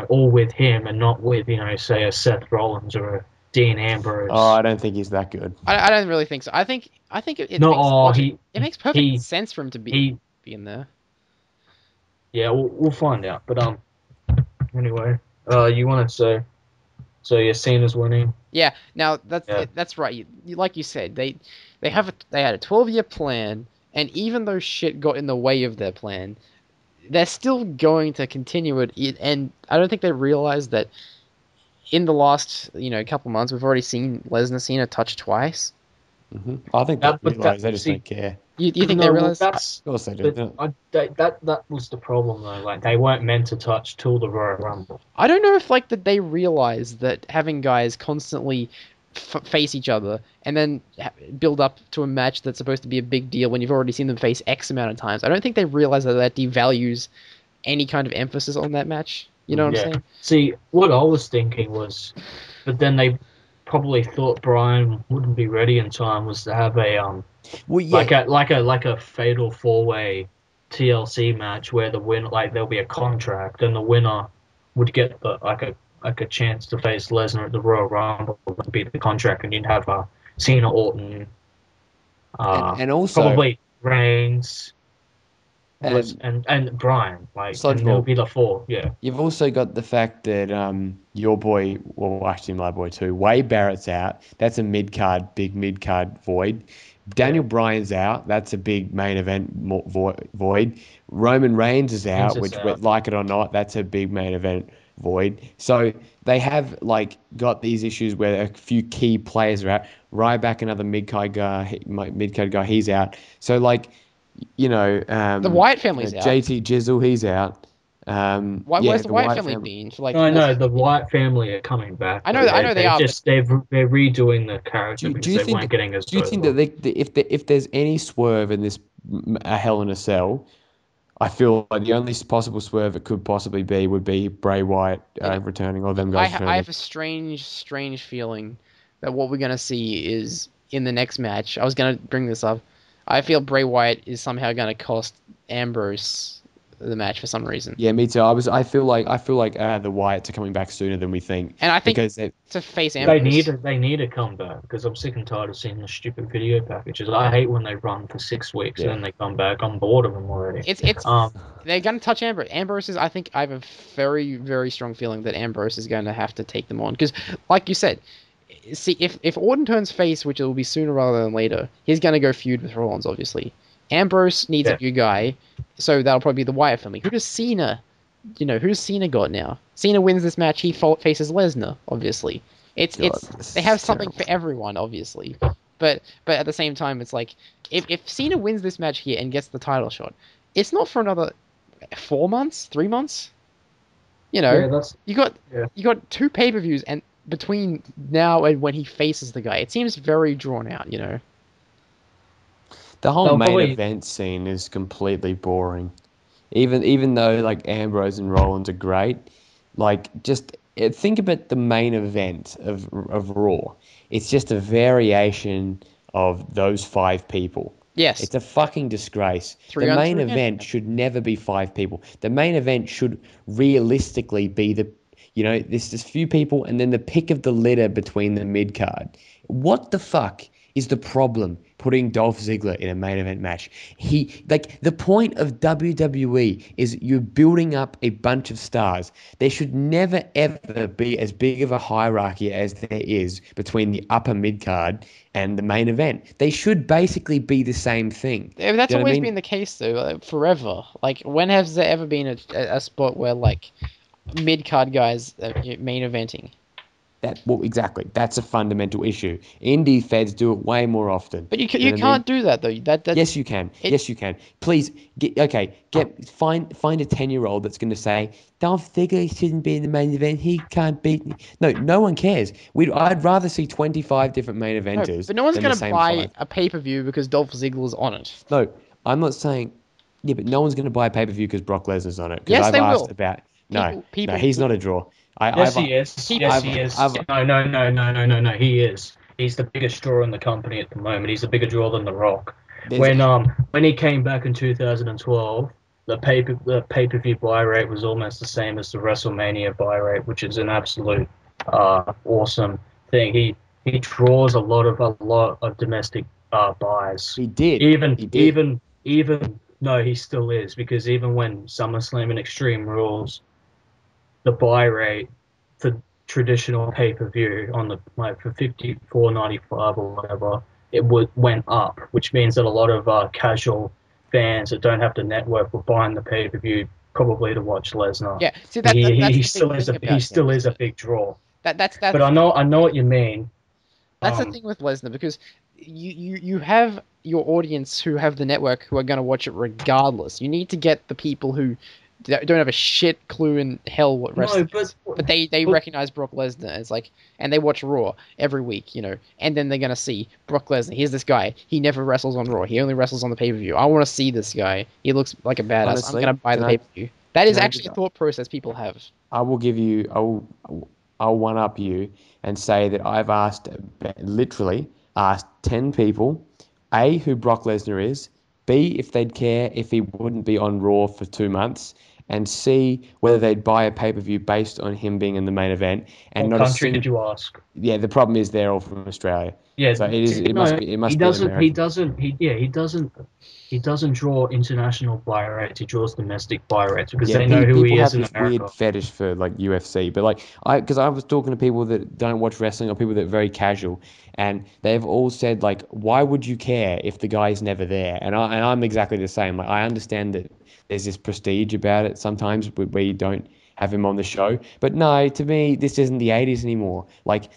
all with him and not with, say a Seth Rollins or a Dean Ambrose. Oh, I don't think he's that good. I don't really think so. I think it makes perfect sense for him to be in there. Yeah, we'll find out. But anyway, you want to say, so you're Cena's winning? Yeah. Now that's right. Like you said, they had a 12-year plan, and even though shit got in the way of their plan, they're still going to continue it, and I don't think they realize that in the last, couple months, we've already seen Lesnar Cena touch twice. Mm-hmm. I think they realize they just don't care. You think they realize? Of course they do. That was the problem, though. Like, they weren't meant to touch till the Royal Rumble. I don't know if that they realize that having guys constantly face each other and then build up to a match that's supposed to be a big deal when you've already seen them face X amount of times. I don't think they realize that devalues any kind of emphasis on that match. You know what I'm saying? See, what I was thinking was, but then they probably thought Brian wouldn't be ready in time, was to have a like a fatal 4-way TLC match where the winner, there'll be a contract and the winner would get a chance to face Lesnar at the Royal Rumble and beat the contract, and you'd have Cena, Orton, and also probably Reigns, and Bryan. And it'll be the 4. Yeah. You've also got the fact that your boy, well, actually my boy too, Wade Barrett's out. That's a big mid card void. Daniel Bryan's out. That's a big main event void. Roman Reigns is out, which, like it or not, that's a big main event void. So they have got these issues where a few key players are out. Ryback, another mid-card guy, he's out. So the Wyatt family's out. JT Jizzle, he's out. Where's the Wyatt family been? No, the Wyatt family are coming back. I know they are. They're redoing the character because they weren't getting as. Do you think that if there's any swerve in this Hell in a Cell, I feel like the only possible swerve it could possibly be would be Bray Wyatt returning, or them guys returning. I have a strange feeling that what we're going to see is in the next match. I was going to bring this up. I feel Bray Wyatt is somehow going to cost Ambrose the match for some reason. Yeah, me too. I feel like the Wyatts are coming back sooner than we think. And I think because to face Ambrose, they need to come back, because I'm sick and tired of seeing the stupid video packages. I hate when they run for 6 weeks and then they come back. I'm bored of them already. They're going to touch Ambrose. Ambrose is, I have a very, very strong feeling that Ambrose is going to have to take them on, because like you said, see, if Orton turns face, which it will be sooner rather than later, he's going to go feud with Rollins, obviously. Ambrose needs a new guy, so that'll probably be the Wyatt family. Who does Cena got now? Cena wins this match, he faces Lesnar, obviously. They have something for everyone, obviously. But at the same time, it's if Cena wins this match here and gets the title shot, it's not for another 4 months, 3 months. You got 2 pay-per-views and between now and when he faces the guy. It seems very drawn out, The whole main event scene is completely boring. Even though Ambrose and Rollins are great, just think about the main event of Raw. It's just a variation of those 5 people. Yes. It's a fucking disgrace. 3 The on main 3, event should never be 5 people. The main event should realistically be there's just few people and then the pick of the litter between the mid card. What the fuck is the problem putting Dolph Ziggler in a main event match? The point of WWE is you're building up a bunch of stars. There should never ever be as big of a hierarchy as there is between the upper mid card and the main event. They should basically be the same thing. Yeah, but that's Do you know what I always mean? been the case, though, forever. Like, when has there ever been a spot where, like, mid-card guys main eventing? Exactly. That's a fundamental issue. Indie feds do it way more often. But you You know what I mean? can't do that, though. That's Yes, you can. Yes, you can. Please find a 10-year-old that's going to say Dolph Ziggler shouldn't be in the main event. He can't beat me. No one cares. I'd rather see 25 different main no, eventers but no one's than the gonna same buy 5. a pay-per-view because Dolph Ziggler's on it. No, I'm not saying. Yeah, but no one's going to buy a pay-per-view because Brock Lesnar's on it. Because Yes, I've they asked will. about. No, People he's not a draw. Yes, he is. People- Yes, he is. I've- No. He is. He's the biggest draw in the company at the moment. He's a bigger draw than The Rock. There's- When he came back in 2012, the pay-per-view buy rate was almost the same as the WrestleMania buy rate, which is an absolute awesome thing. He draws a lot of domestic buys. He did. Even no, he still is, because even when SummerSlam and Extreme Rules, the buy rate for traditional pay-per-view for $54.95 or whatever, went up, which means that a lot of casual fans that don't have the network were buying the pay-per-view probably to watch Lesnar. Yeah, see He still is a big draw. That's But I know what you mean. That's the thing with Lesnar, because you have your audience who have the network who are going to watch it regardless. You need to get the people who don't have a shit clue in hell what wrestling is. But they recognize Brock Lesnar as and they watch Raw every week, and then they're going to see Brock Lesnar. Here's this guy. He never wrestles on Raw. He only wrestles on the pay-per-view. I want to see this guy. He looks like a badass. Honestly, I'm going to buy the pay-per-view. That is actually a thought process people have. I'll one up you and say that I've literally asked 10 people, A, who Brock Lesnar is, B, if they'd care if he wouldn't be on Raw for 2 months, and C, whether they'd buy a pay-per-view based on him being in the main event. And what country did you ask? Yeah, the problem is they're all from Australia. Yeah, so it must be American. He doesn't draw international buy rates. He draws domestic buy rates because Yeah, they know who he people is have in this America. weird fetish for UFC, but because I was talking to people that don't watch wrestling or people that are very casual, and they've all said why would you care if the guy's never there? And I'm exactly the same. I understand that there's this prestige about it sometimes where you don't have him on the show, but no, to me this isn't the 80s anymore.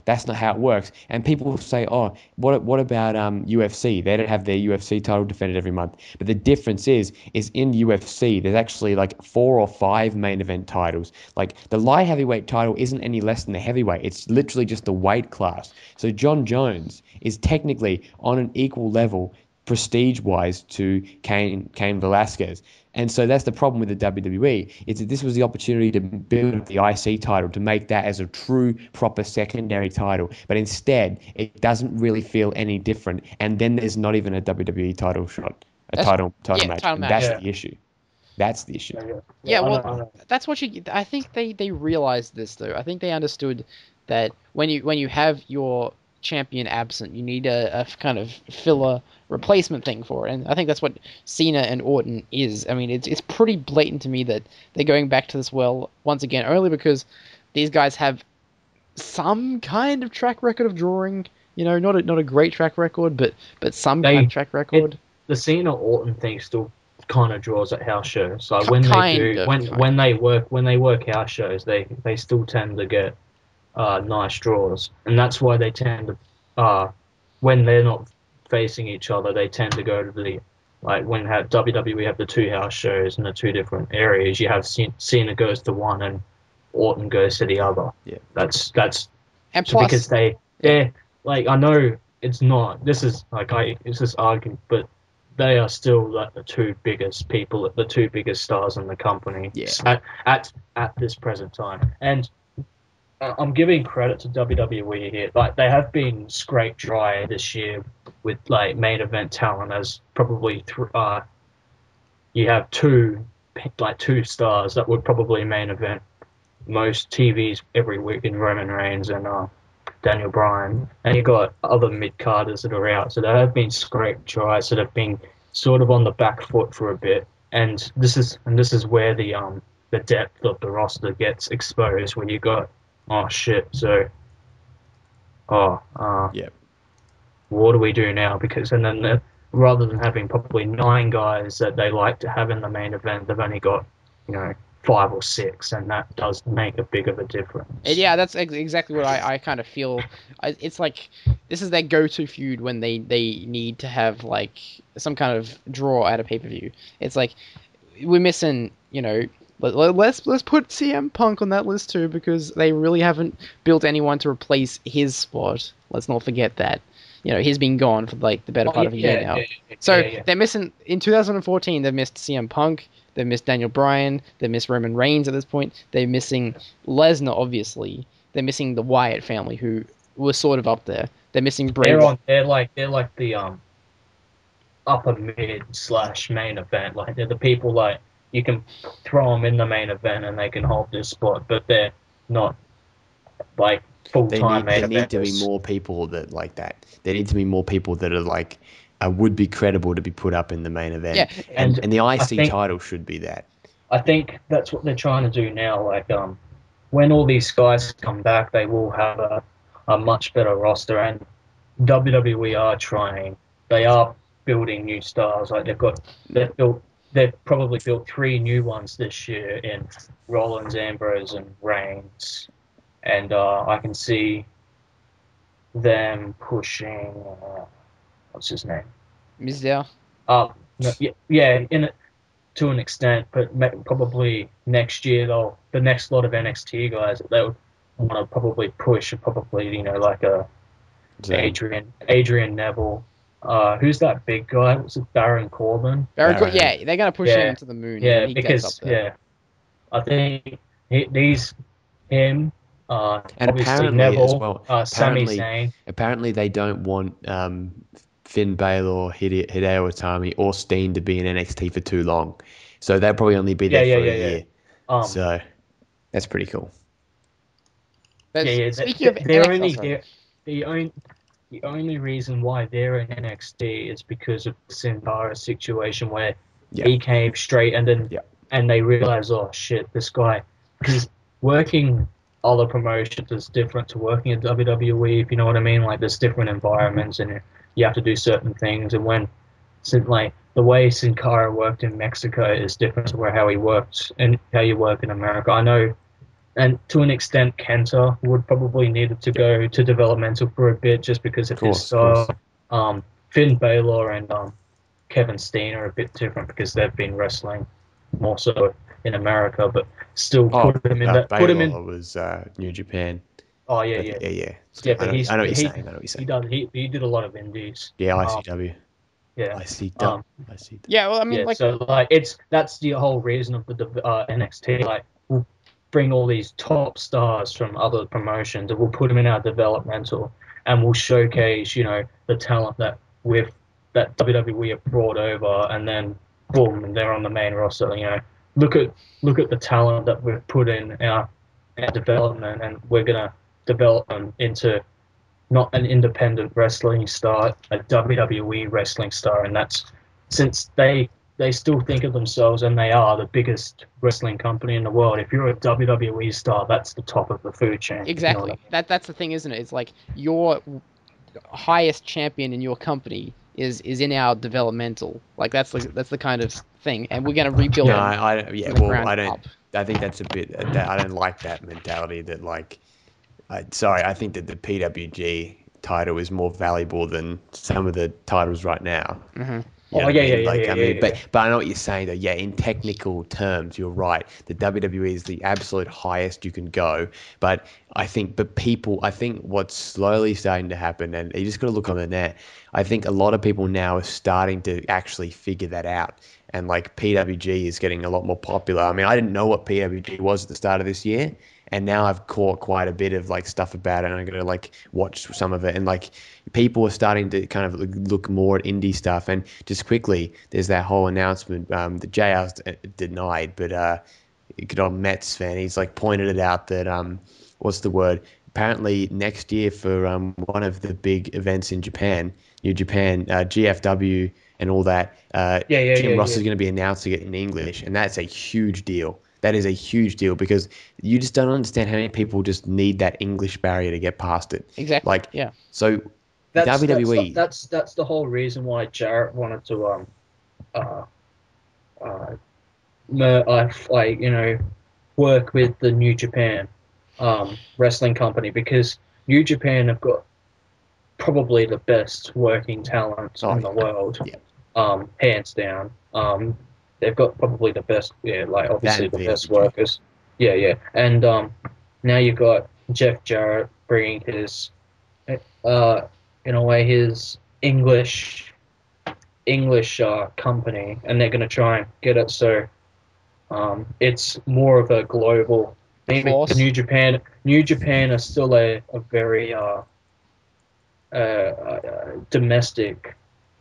That's not how it works. And people say, oh, what about UFC? They don't have their UFC title defended every month. But the difference is in UFC there's actually 4 or 5 main event titles. The light heavyweight title isn't any less than the heavyweight. It's literally just the weight class. So John Jones is technically on an equal level prestige-wise to Cain Velasquez. And so that's the problem with the WWE, is that this was the opportunity to build the IC title, to make that as a true, proper secondary title. But instead, it doesn't really feel any different. And then there's not even a WWE title shot, title match. And that's the issue. That's the issue. Yeah, well, that's what I think they realized this, though. I think they understood that when you have your champion absent, you need a kind of filler replacement thing for it, and I think that's what Cena and Orton is. I mean, it's pretty blatant to me that they're going back to this well once again, only because these guys have some kind of track record of drawing. Not a great track record, but some kind of track record. The Cena Orton thing still kind of draws at house shows. When they work house shows, they still tend to get nice draws, and that's why they tend to when they're not facing each other, they tend to go to the when WWE have the 2 house shows in the 2 different areas. You have Cena goes to one and Orton goes to the other. Yeah, that's and plus, because they're I know it's not. This is it's this argument, but they are still the 2 biggest people, the 2 biggest stars in the company. Yeah. At this present time, and I'm giving credit to WWE here. They have been scraped dry this year with like main event talent as probably you have two stars that would probably main event most TVs every week in Roman Reigns and Daniel Bryan, and you got other mid carders that are out. So there have been scrape tries that have been sort of on the back foot for a bit, and this is where the depth of the roster gets exposed when you got Yeah. what do we do now? Because and then rather than having probably 9 guys that they like to have in the main event, they've only got 5 or 6, and that does make a big of a difference. Yeah, that's exactly what I kind of feel. It's like this is their go-to feud when they need to have like some kind of draw at a pay-per-view. It's like we're missing, let's put CM Punk on that list too, because they really haven't built anyone to replace his spot. Let's not forget that. He's been gone for like the better part of a year now. They're missing in 2014. They've missed CM Punk. They've missed Daniel Bryan. They've missed Roman Reigns at this point. They're missing Lesnar, obviously. They're missing the Wyatt family, who were sort of up there. They're missing Bray. They're like the upper mid / main event. Like they're the people like you can throw them in the main event and they can hold this spot, but they're not like full-time main eventers. There need to be more people that like that. There need to be more people that are like would be credible to be put up in the main event. Yeah, and the IC title should be that. I think that's what they're trying to do now. Like when all these guys come back, they will have a much better roster, and WWE are trying. They are building new stars. Like they've probably built 3 new ones this year in Rollins, Ambrose, and Reigns, and I can see them pushing. What's his name? Mizdow. No, yeah, to an extent, but probably next year the next lot of NXT guys that they would want to probably push are probably like a Adrian Neville. Who's that big guy? Was it Baron Corbin? Yeah, they're gonna push him to the moon. Yeah, when he because gets up there. I think him. And obviously apparently Neville, as well. Sami Zayn. Apparently they don't want Finn Balor, Hideo Itami, or Steen to be in NXT for too long, so they'll probably only be there for a year. So that's pretty cool. Speaking of NXT, the only reason why they're in NXT is because of the Sin Cara situation where he came straight and they realized, oh shit, this guy, because working other promotions is different to working at WWE, if you know what I mean. Like there's different environments and you have to do certain things, and like the way Sin Cara worked in Mexico is different to how he works and how you work in America. I know, and to an extent Kenta would probably needed to go to developmental for a bit just because of his style. Finn Balor and Kevin Steen are a bit different because they've been wrestling more so in America, but still put him in that. Put him in. Was New Japan. Oh yeah. But I know what you're saying. He did a lot of indies. Yeah, ICW. Yeah. ICW. Yeah, well, I mean, so like that's the whole reason of the NXT. Like we'll bring all these top stars from other promotions and we'll put them in our developmental and we'll showcase, the talent that WWE have brought over, and then boom, and they're on the main roster. Look at the talent that we've put in our development, and we're gonna develop them into not an independent wrestling star, a WWE wrestling star, and that's since they still think of themselves, and they are the biggest wrestling company in the world. If you're a WWE star, that's the top of the food chain. Exactly. You know what I mean? That's the thing, isn't it? It's like your highest champion in your company is in our developmental. Like that's the kind of thing, and we're gonna rebuild. I think that's a bit. I don't like that mentality. That I think that the PWG title is more valuable than some of the titles right now. Mm-hmm. But I know what you're saying though. Yeah, in technical terms, you're right. The WWE is the absolute highest you can go. But I think what's slowly starting to happen, and you just got to look on the net. I think a lot of people now are starting to actually figure that out. and like PWG is getting a lot more popular. I mean, I didn't know what PWG was at the start of this year, and now I've caught quite a bit of like stuff about it, and I'm gonna like watch some of it, and like people are starting to kind of look more at indie stuff. And just quickly, there's that whole announcement that JR's denied, but good old Mets fan, he's like pointed it out that what's the word? Apparently next year for one of the big events in Japan, New Japan, GFW and all that, Jim Ross is going to be announcing it in English, and that's a huge deal. That is a huge deal because you just don't understand how many people just need that English barrier to get past it. Exactly. Like, yeah. So WWE. That's the whole reason why Jarrett wanted to work with the New Japan wrestling company, because New Japan have got probably the best working talent in the world, hands down. They've got probably the best, obviously the best workers. And now you've got Jeff Jarrett bringing his, in a way, his English company, and they're going to try and get it so it's more of a global thing. New Japan are still a very domestic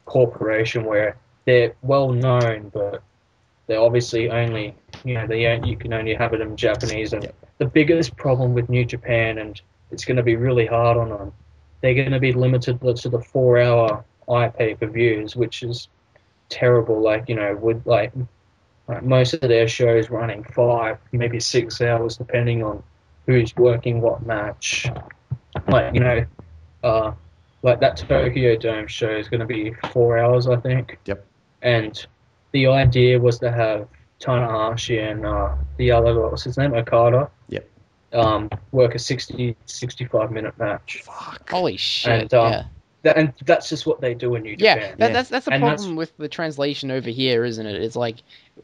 corporation where they're well known, but they're obviously only, you can only have it in Japanese. And the biggest problem with New Japan, and it's going to be really hard on them, they're going to be limited to the 4-hour pay-per-views, which is terrible. Most of their shows running 5, maybe 6 hours, depending on who's working what match. Like that Tokyo Dome show is going to be 4 hours, I think. Yep. And the idea was to have Tanahashi and the other, what's his name, Okada. Yep. Work a 65-minute match. Fuck. Holy shit! And that's just what they do in New Japan. That's the problem with the translation over here, isn't it? It's like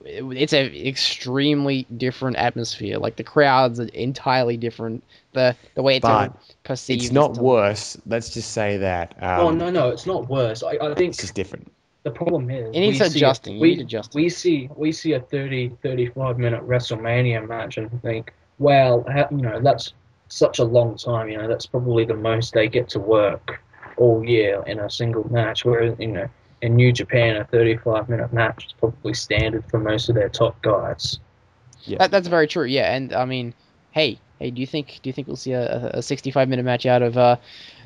it's an extremely different atmosphere. Like the crowds are entirely different. The way it's perceived. It's not worse. Let's just say that. No, it's not worse. I think it's just different. The problem is it needs adjusting. We see a 35-minute WrestleMania match and think, wow, that's such a long time. That's probably the most they get to work all year in a single match. Whereas in New Japan, a 35-minute match is probably standard for most of their top guys. Yeah, that's very true. Yeah, and I mean, hey, do you think we'll see a 65-minute match out of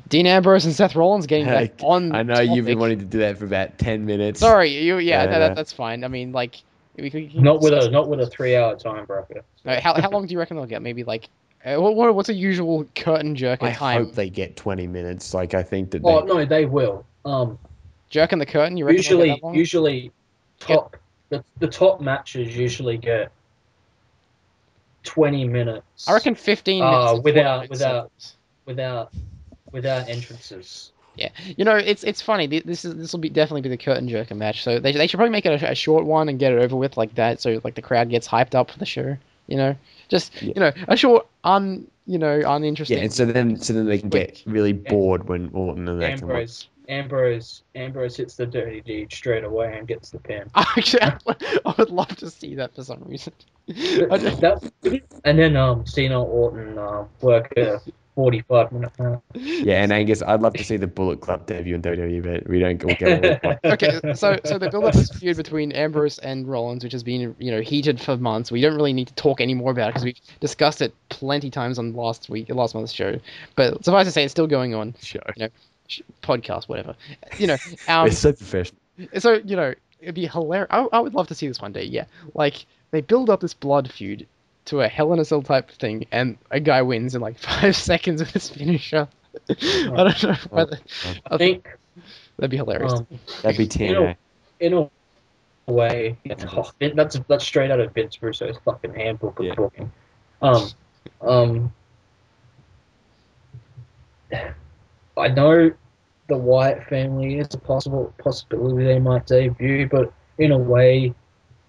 Dean Ambrose and Seth Rollins getting back on? I know topic. You've been wanting to do that for about 10 minutes. Sorry, that's fine. I mean, like, not with a 3-hour time bracket. How long do you reckon they'll get? Maybe like. What's a usual curtain jerk time? I hope they get 20 minutes. Like, I think that. No, they will. Jerking the curtain. You reckon usually the top matches usually get 20 minutes. I reckon 15 minutes without entrances. Yeah, it's funny. This will definitely be the curtain jerker match. So they should probably make it a short one and get it over with like that. So like the crowd gets hyped up for the show. A short uninteresting. Yeah, and so then they can get really bored when all of that come up. Ambrose hits the dirty deed straight away and gets the pin. Actually, I would love to see that for some reason. And then Cena Orton work a 45-minute match. Yeah, and Angus, I'd love to see the Bullet Club debut in WWE, but we don't get all Okay, so the build-up is feud between Ambrose and Rollins, which has been heated for months. We don't really need to talk any more about it because we've discussed it plenty times on last month's show. But suffice to say, it's still going on. Sure. Podcast, whatever. It's so professional. So it'd be hilarious. I would love to see this one day. Yeah, like they build up this blood feud to a Hell in a Cell type thing, and a guy wins in like 5 seconds with his finisher. I don't know whether. I think that'd be hilarious. That'd be TNA. In a way, that's straight out of Vince Russo's fucking handbook of booking. I know the Wyatt family is a possibility they might debut, but in a way,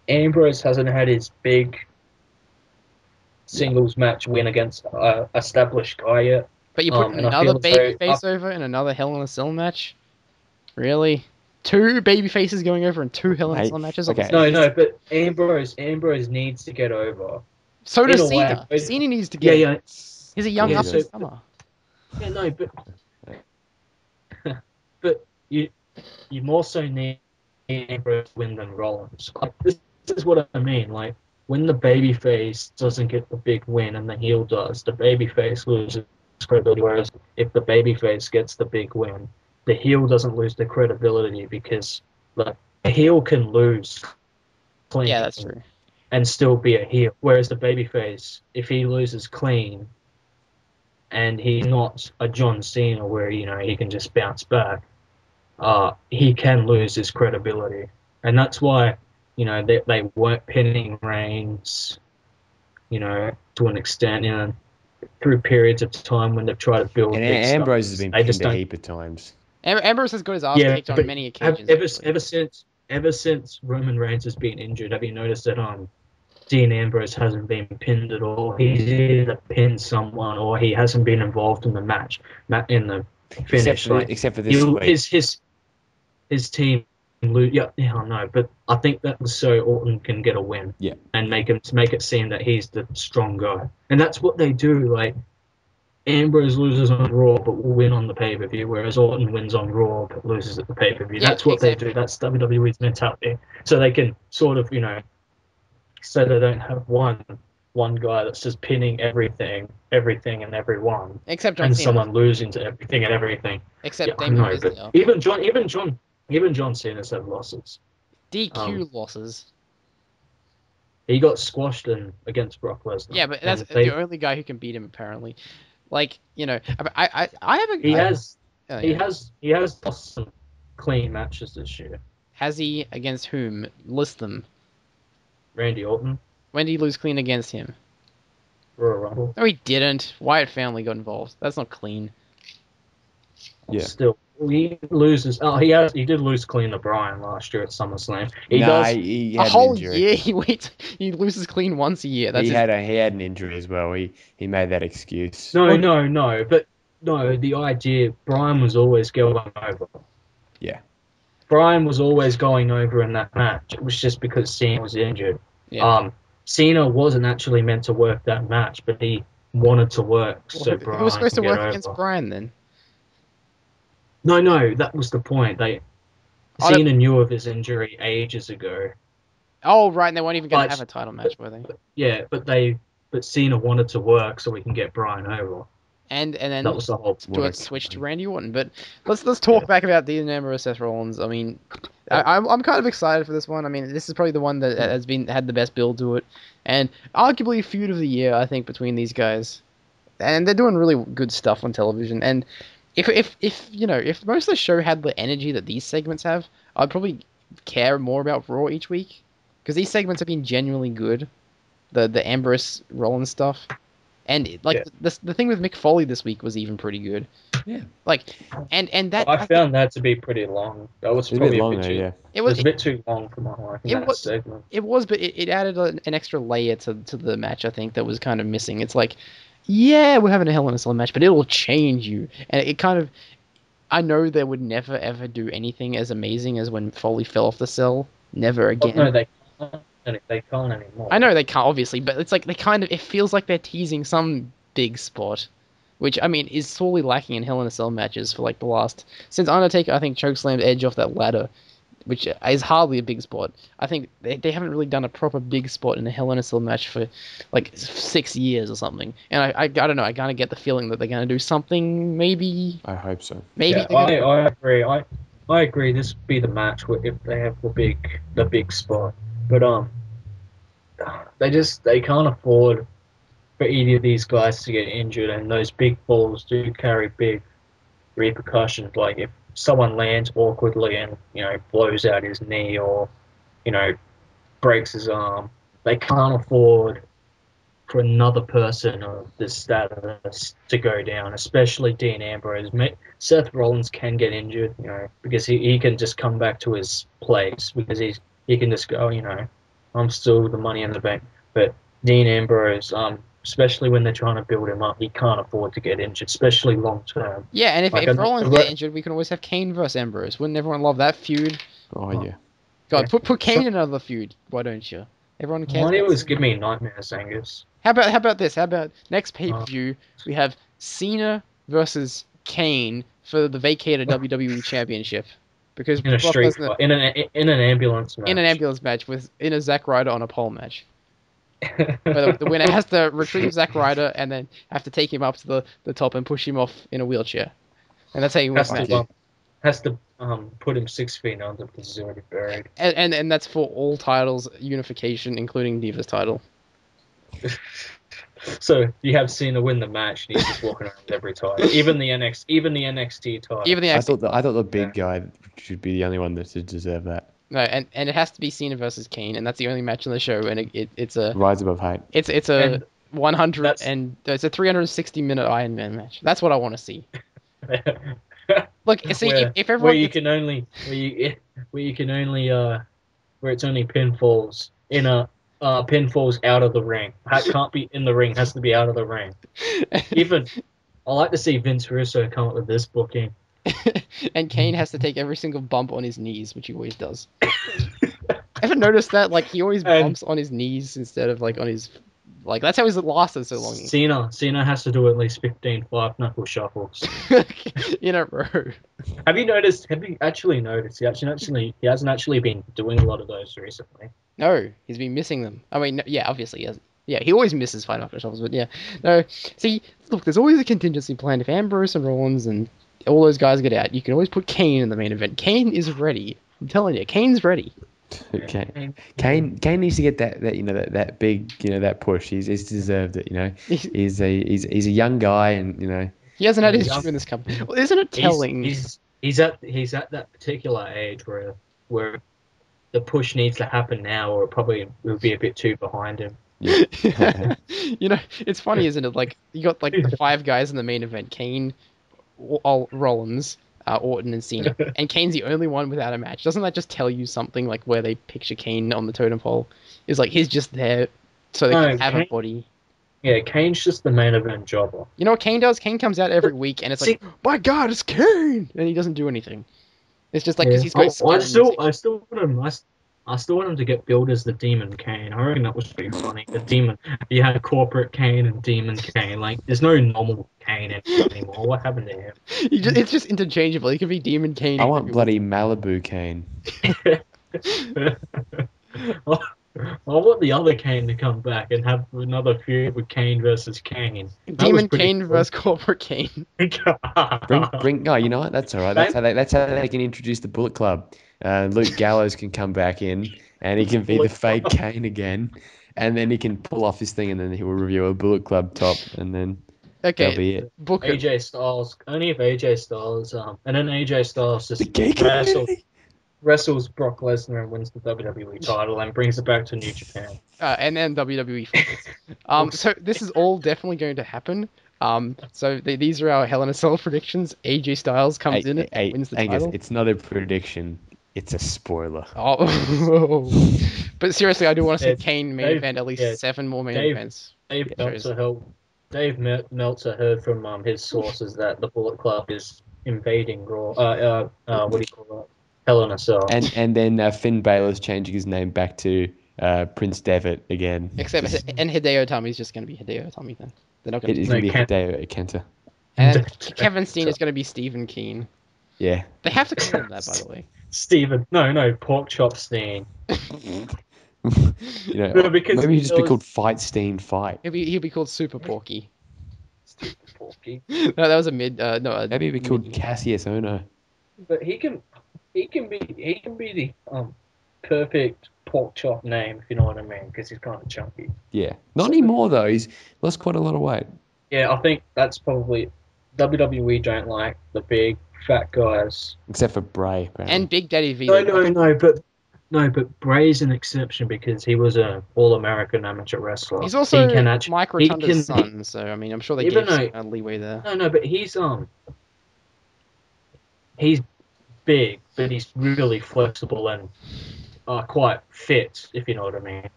Ambrose hasn't had his big singles match win against an established guy yet. But you put another baby face over in another Hell in a Cell match? Really? 2 baby faces going over and 2 Hell in a Hey, Cell matches. okay. No, but Ambrose needs to get over. So In does a way, Cena. but- Cena needs to Yeah, get. yeah, He's a young Yeah, up so- and comer. yeah. No, but you more so need Ambrose to win than Rollins. Like, this is what I mean. Like, when the babyface doesn't get the big win and the heel does, the babyface loses credibility. Whereas if the babyface gets the big win, the heel doesn't lose the credibility because like a heel can lose clean Yeah, that's true. and still be a heel. Whereas the babyface, if he loses clean and he's not a John Cena where he can just bounce back, he can lose his credibility, and that's why they weren't pinning Reigns, to an extent, through periods of time when they've tried to build And big Ambrose stars. has been They just pinned a don't. heap of times. Ambrose has got his ass Yeah, kicked on but many occasions. ever since Roman Reigns has been injured, have you noticed that Dean Ambrose hasn't been pinned at all? He's either pinned someone or he hasn't been involved in the match, in the finish. Except for this week. His team lose. Yeah, I know, but I think that was so Orton can get a win. Yeah. And make it seem that he's the strong guy, and that's what they do. Like Ambrose loses on Raw, but will win on the pay-per-view, whereas Orton wins on Raw, but loses at the pay-per-view. Yeah, That's what exactly. they do. That's WWE's mentality. So they can sort of, so they don't have one guy that's just pinning everything and everyone, Except John and Cena. someone losing to everything and everything. Except Yeah, I Damien know, Priest but now. even John Cena's had losses. DQ losses. He got squashed against Brock Lesnar. Yeah, but that's and they- the only guy who can beat him apparently. Like, I haven't. he has Oh, he yeah. has lost some clean matches this year. Has he against whom? List them. Randy Orton, When did he lose clean against him? Royal Rumble. No, he didn't. Wyatt family got involved. That's not clean. Yeah. Still, he loses. Oh, he did lose clean to Bryan last year at SummerSlam. He does. He A had whole an injury. year he loses clean once a year. That's He his- had an injury as well. He made that excuse. No, but no. The idea Bryan was always going over. Yeah. Bryan was always going over in that match. It was just because Cena was injured. Yeah. Cena wasn't actually meant to work that match, but he wanted to work. Well, So who Bryan was supposed to can get work against over. Bryan then? No, that was the point. Oh, Cena knew of his injury ages ago. Oh, right, and they weren't even going to But- have a title match, were they? Yeah, but Cena wanted to work so we can get Bryan over. And then That was the whole do it switch to Randy Orton. But let's talk back about Dean Ambrose, Seth Rollins. I mean, I'm kind of excited for this one. I mean, this is probably the one that had the best build to it, and arguably feud of the year, I think, between these guys. And they're doing really good stuff on television. And if most of the show had the energy that these segments have, I'd probably care more about Raw each week because these segments have been genuinely good. The Ambrose Rollins stuff. And the thing with Mick Foley this week was even pretty good. Yeah. Like, and that I found that to be pretty long. That was It's a probably bit a longer, bit too. yeah. It was a bit too long for my liking. That segment. It was, but it added an extra layer to the match. I think that was kind of missing. It's like, yeah, we're having a Hell in a Cell match, but it'll change you. And it kind of, I know they would never ever do anything as amazing as when Foley fell off the cell. Never again. Oh, no, they can't anymore. I know they can't, obviously, but it's like it feels like they're teasing some big spot, which, I mean, is sorely lacking in Hell in a Cell matches for like the last, since Undertaker, I think, chokeslammed Edge off that ladder, which is hardly a big spot. I think they haven't really done a proper big spot in a Hell in a Cell match for like 6 years or something. And I don't know, I kind of get the feeling that they're going to do something, maybe. I hope so. Maybe. Yeah, I agree. I agree. This would be the match if they have the big spot, but they can't afford for either of these guys to get injured, and those big falls do carry big repercussions. Like if someone lands awkwardly and blows out his knee or breaks his arm, they can't afford for another person of this status to go down, especially Dean Ambrose. Seth Rollins can get injured, because he can just come back to his place because he can just go, I'm still the Money in the Bank. But Dean Ambrose, especially when they're trying to build him up. He can't afford to get injured, especially long term. Yeah, and if Like, Rollins get injured, we can always have Kane versus Ambrose. Wouldn't everyone love that feud? Oh yeah. God, put Kane in another feud. Why don't you? Everyone cares. Why do you always give me nightmares, Angus? How about this? How about next pay-per-view we have Cena versus Kane for the vacated WWE Championship, because In a Brock street Lesnar fight, in an ambulance match. in an ambulance match in a Zack Ryder on a pole match. Where the winner has to retrieve Zack Ryder and then have to take him up to the top and push him off in a wheelchair, and that's how you win. Has to put him 6 feet under because he's already buried. And that's for all titles unification, including Divas title. So you have Cena win the match, and he's just walking around with every title, even the NXT title. I thought the big guy should be the only one that should deserve that. No, and it has to be Cena versus Kane, and that's the only match on the show, and it's a Rise Above Hate. It's a 100 and it's a 360-minute Iron Man match. That's what I want to see. Look, see if everyone where it's only pinfalls in a pinfalls out of the ring. That can't be in the ring. Has to be out of the ring. Even I like to see Vince Russo come up with this booking. And Kane has to take every single bump on his knees, which he always does. Ever noticed that? Like, he always bumps on his knees instead of like on his. Like, that's how he's lasted so long. Cena has to do at least 15 5-knuckle shuffles in a row. Have you actually noticed? He hasn't actually been doing a lot of those recently. No, he's been missing them. I mean, yeah, obviously he has. Yeah, he always misses 5-knuckle shuffles, but yeah. No, see, look, there's always a contingency plan. If Ambrose and Rollins and all those guys get out, you can always put Kane in the main event. Kane is ready. I'm telling you, Kane's ready. Okay. Kane needs to get that that big that push. He's deserved it. He's a young guy, and he hasn't had his due in this company. Well, isn't it telling? He's at that particular age where the push needs to happen now, or it probably will be a bit too behind him. Yeah. It's funny, isn't it? Like, you got like the 5 guys in the main event: Kane, Rollins, Orton, and Cena, and Kane's the only one without a match. Doesn't that just tell you something? Like, where they picture Kane on the totem pole is like he's just there so they can have a body. Yeah, Kane's just the main event jobber. You know what Kane does? Kane comes out every week, and it's like, my God, it's Kane, and he doesn't do anything. It's just like, because he's got. I still want him to get billed as the Demon Kane. I reckon that was pretty funny. The Demon. You had corporate Kane and Demon Kane. Like, there's no normal Kane anymore. What happened to him? It's just interchangeable. He could be Demon Kane. I want bloody Malibu Kane. I want the other Kane to come back and have another feud with Kane versus Kane. Demon Kane versus Corporate Kane. bring. No, you know what? That's all right. That's how they can introduce the Bullet Club. Luke Gallows can come back in, and he can be the fake Kane again, and then he can pull off his thing, and then he will review a Bullet Club top, and then that'll be it. Book AJ Styles, only if AJ Styles, and then AJ Styles just wrestles Brock Lesnar and wins the WWE title and brings it back to New Japan. And then WWE fights. So this is all definitely going to happen. So these are our Hell in a Cell predictions. AJ Styles comes in and wins the title. It's not a prediction. It's a spoiler. Oh, but seriously, I do want to see Kane main event at least 7 more main events. Dave Meltzer heard from his sources that the Bullet Club is invading Raw. What do you call it? Hell in a Cell. And then Finn Balor's changing his name back to Prince Devitt again. And Hideo Itami's just going to be Hideo Itami then. They're not going to. It's going to be Hideo Kenta. And Kevin Steen is going to be Stephen Keen. Yeah. They have to call him that, by the way. Stephen. No, Pork Chop Steen. Maybe he'd just be called Fight Steen Fight. He'll be called Super Porky. Super Porky. No, that was a mid. Maybe he'd be called Cassius Ono. But he can be the perfect pork chop name, if you know what I mean, because he's kind of chunky. Yeah. Not anymore though. He's lost quite a lot of weight. Yeah, I think that's probably WWE don't like the big fat guys. Except for Bray. Apparently. And Big Daddy V. But Bray's an exception because he was an all-American amateur wrestler. He's also Mike Rotunda's son, so I mean, I'm sure they gave some leeway there. No, but he's big, but he's really flexible and quite fit, if you know what I mean.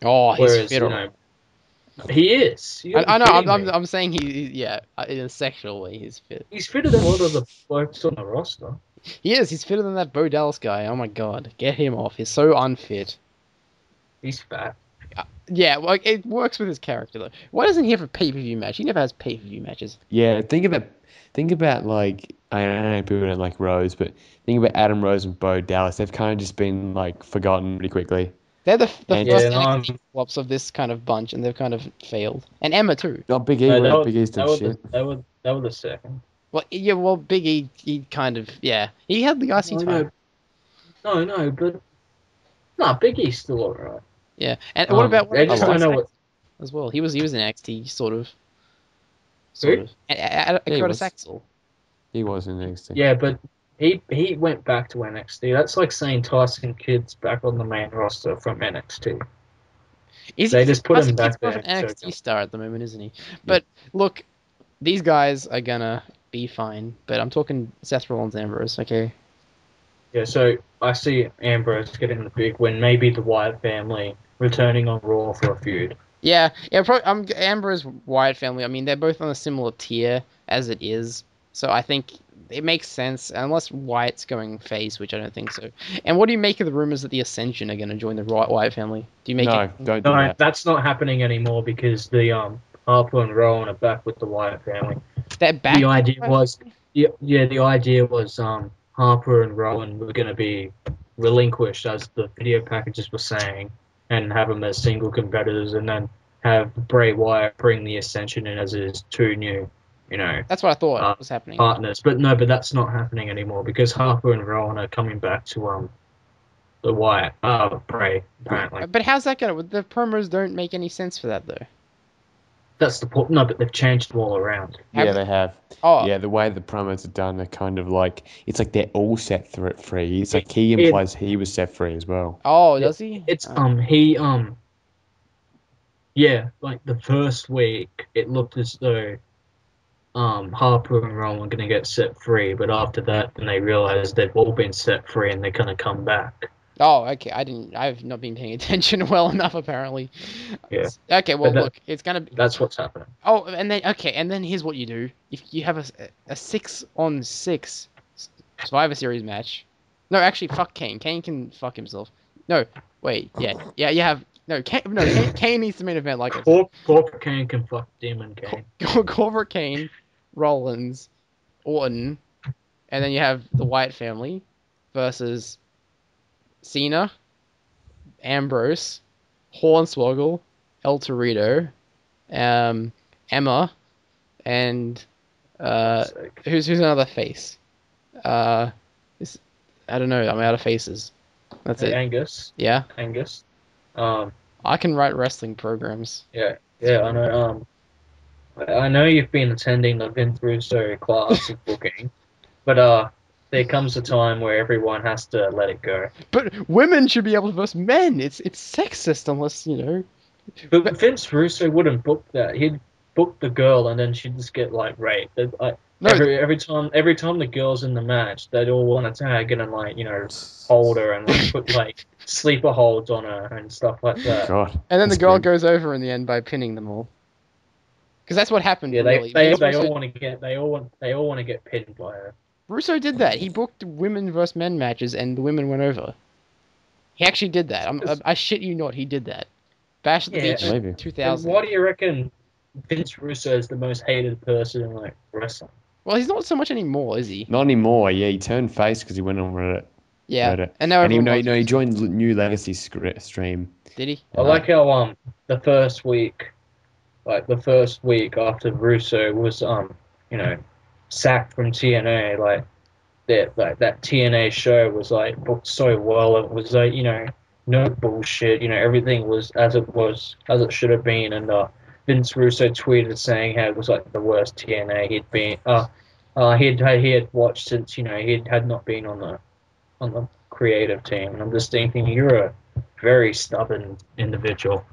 Oh, he's fit. He is. You I gotta know. be I'm, kidding I'm, me. I'm saying yeah, in a sexual way, he's fit. He's fitter than a lot of the blokes on the roster. He is. He's fitter than that Bo Dallas guy. Oh my god, get him off. He's so unfit. He's fat. Yeah, well, it works with his character though. Why doesn't he have a pay-per-view match? He never has pay-per-view matches. Yeah, think about like I don't know people don't like Rose, but think about Adam Rose and Bo Dallas. They've kind of just been like forgotten pretty quickly. They're the And first Yeah, no, NXT flops of this kind of bunch, and they've kind of failed. And Emma too. oh, Big E, no, well, Big E's done shit. they were the second. Well, yeah, well, Big E, he kind of, yeah, he had the IC title. No, but no, Big E's still alright. Yeah, and what about I just don't know what. as well? He was in NXT, sort of. Who? And Yeah, he Curtis was. Axel. He was in NXT. Yeah, but he went back to NXT. That's like saying Tyson Kidd's back on the main roster from NXT. They just put him back He's there. an NXT star at the moment, isn't he? But look, these guys are gonna be fine. But I'm talking Seth Rollins, Ambrose, okay? Yeah, so I see Ambrose getting the big win. Maybe the Wyatt family returning on Raw for a feud. Yeah. Probably, Ambrose, Wyatt family. I mean, they're both on a similar tier as it is, so I think it makes sense, unless Wyatt's going face, which I don't think so. And what do you make of the rumors that the Ascension are going to join the Wyatt family? Do you make No, it? don't do No, that. that's not happening anymore because the Harper and Rowan are back with the Wyatt family. They're back. The idea was, the idea was Harper and Rowan were going to be relinquished, as the video packages were saying, and have them as single competitors, and then have Bray Wyatt bring the Ascension in as his two new, That's what I thought was happening. partners. But that's not happening anymore because Harper and Rowan are coming back to the Wyatt, Bray, apparently. But how's that going to... The promos don't make any sense for that, though. That's the point. No, but they've changed them all around. Yeah, they have. Oh. Yeah, the way the promos are done, they're kind of like it's like they're all set free. It's like he implies he was set free as well. Oh, does he? It's yeah, like the first week it looked as though Harper and Rowan were gonna get set free, but after that then they realized they've all been set free and they're gonna come back. Oh, okay. I've not been paying attention well enough, apparently. Yeah. Okay, well, But look, it's gonna be... That's what's happening. Oh, and then here's what you do. If you have a 6-on-6 Survivor Series match... No, actually, fuck Kane. Kane can fuck himself. No, wait, yeah, you have... Kane needs the main event, like I said. Corporate Kane can fuck Demon Kane. Corporate Kane, Rollins, Orton, and then you have the Wyatt family versus Cena, Ambrose, Hornswoggle, El Torito, Emma, and who's another face? I don't know. I'm out of faces. That's it. Angus. Yeah. Angus. I can write wrestling programs. Yeah, I know. I know you've been attending the Vince Russo class of booking, but there comes a time where everyone has to let it go. But women should be able to versus men. It's sexist unless But Vince Russo wouldn't book that. He'd book the girl and then she'd just get like raped. Every time the girl's in the match, they'd all want to tag in and hold her and put sleeper holds on her and stuff like that. God. And then the girl goes over in the end by pinning them all. Because that's what happened. Yeah, really. they all want to get pinned by her. Russo did that. He booked women versus men matches, and the women went over. He actually did that. I shit you not. He did that. Bash at the Beach maybe. 2000. Why do you reckon Vince Russo is the most hated person in wrestling? Well, he's not so much anymore, is he? Not anymore. Yeah, he turned face because he went on Reddit. Yeah, Reddit. and now he joined New Legacy stream. Did he? I like how the first week after Russo was sacked from TNA, that TNA show was booked so well. It was no bullshit. Had was as it should have been, and Vince Russo tweeted saying how it was the worst TNA he'd been. He had watched since he had not been on the creative team. And I'm just thinking, you're a very stubborn individual.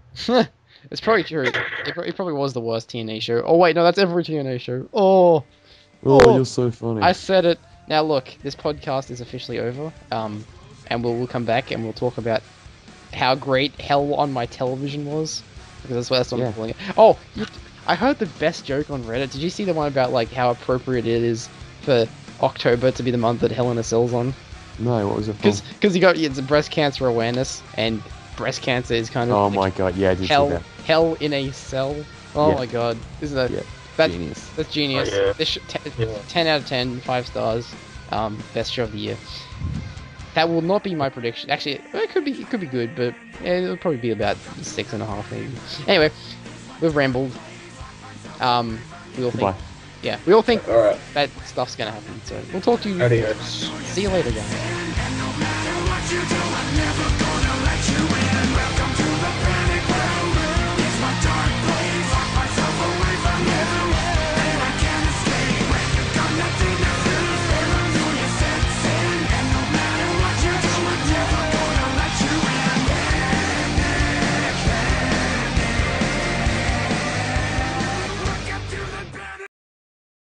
It's probably true. It probably was the worst TNA show. Oh wait, no, that's every TNA show. Oh, you're so funny. I said it. Now look, this podcast is officially over. And we'll come back and we'll talk about how great Hell on My Television was. because that's what Yeah. I'm calling it. Oh, I heard the best joke on Reddit. Did you see the one about like how appropriate it is for October to be the month that Hell in a Cell's on? No, what was it for? Because it's a breast cancer awareness, and breast cancer is kind of Oh like my god, yeah, I did see hell that. hell in a cell. Oh Yeah. my god, isn't that Yeah, that's genius. That's genius. Oh, yeah. This Yeah. 10 out of 10, 5 stars. Best show of the year. That will not be my prediction. Actually, it could be good, but it'll probably be about 6.5 maybe. Anyway, we've rambled. We all Goodbye. think, yeah, we all think All right. that stuff's gonna happen. So we'll talk to you. Adios. See you later, guys. And no matter what you do, I never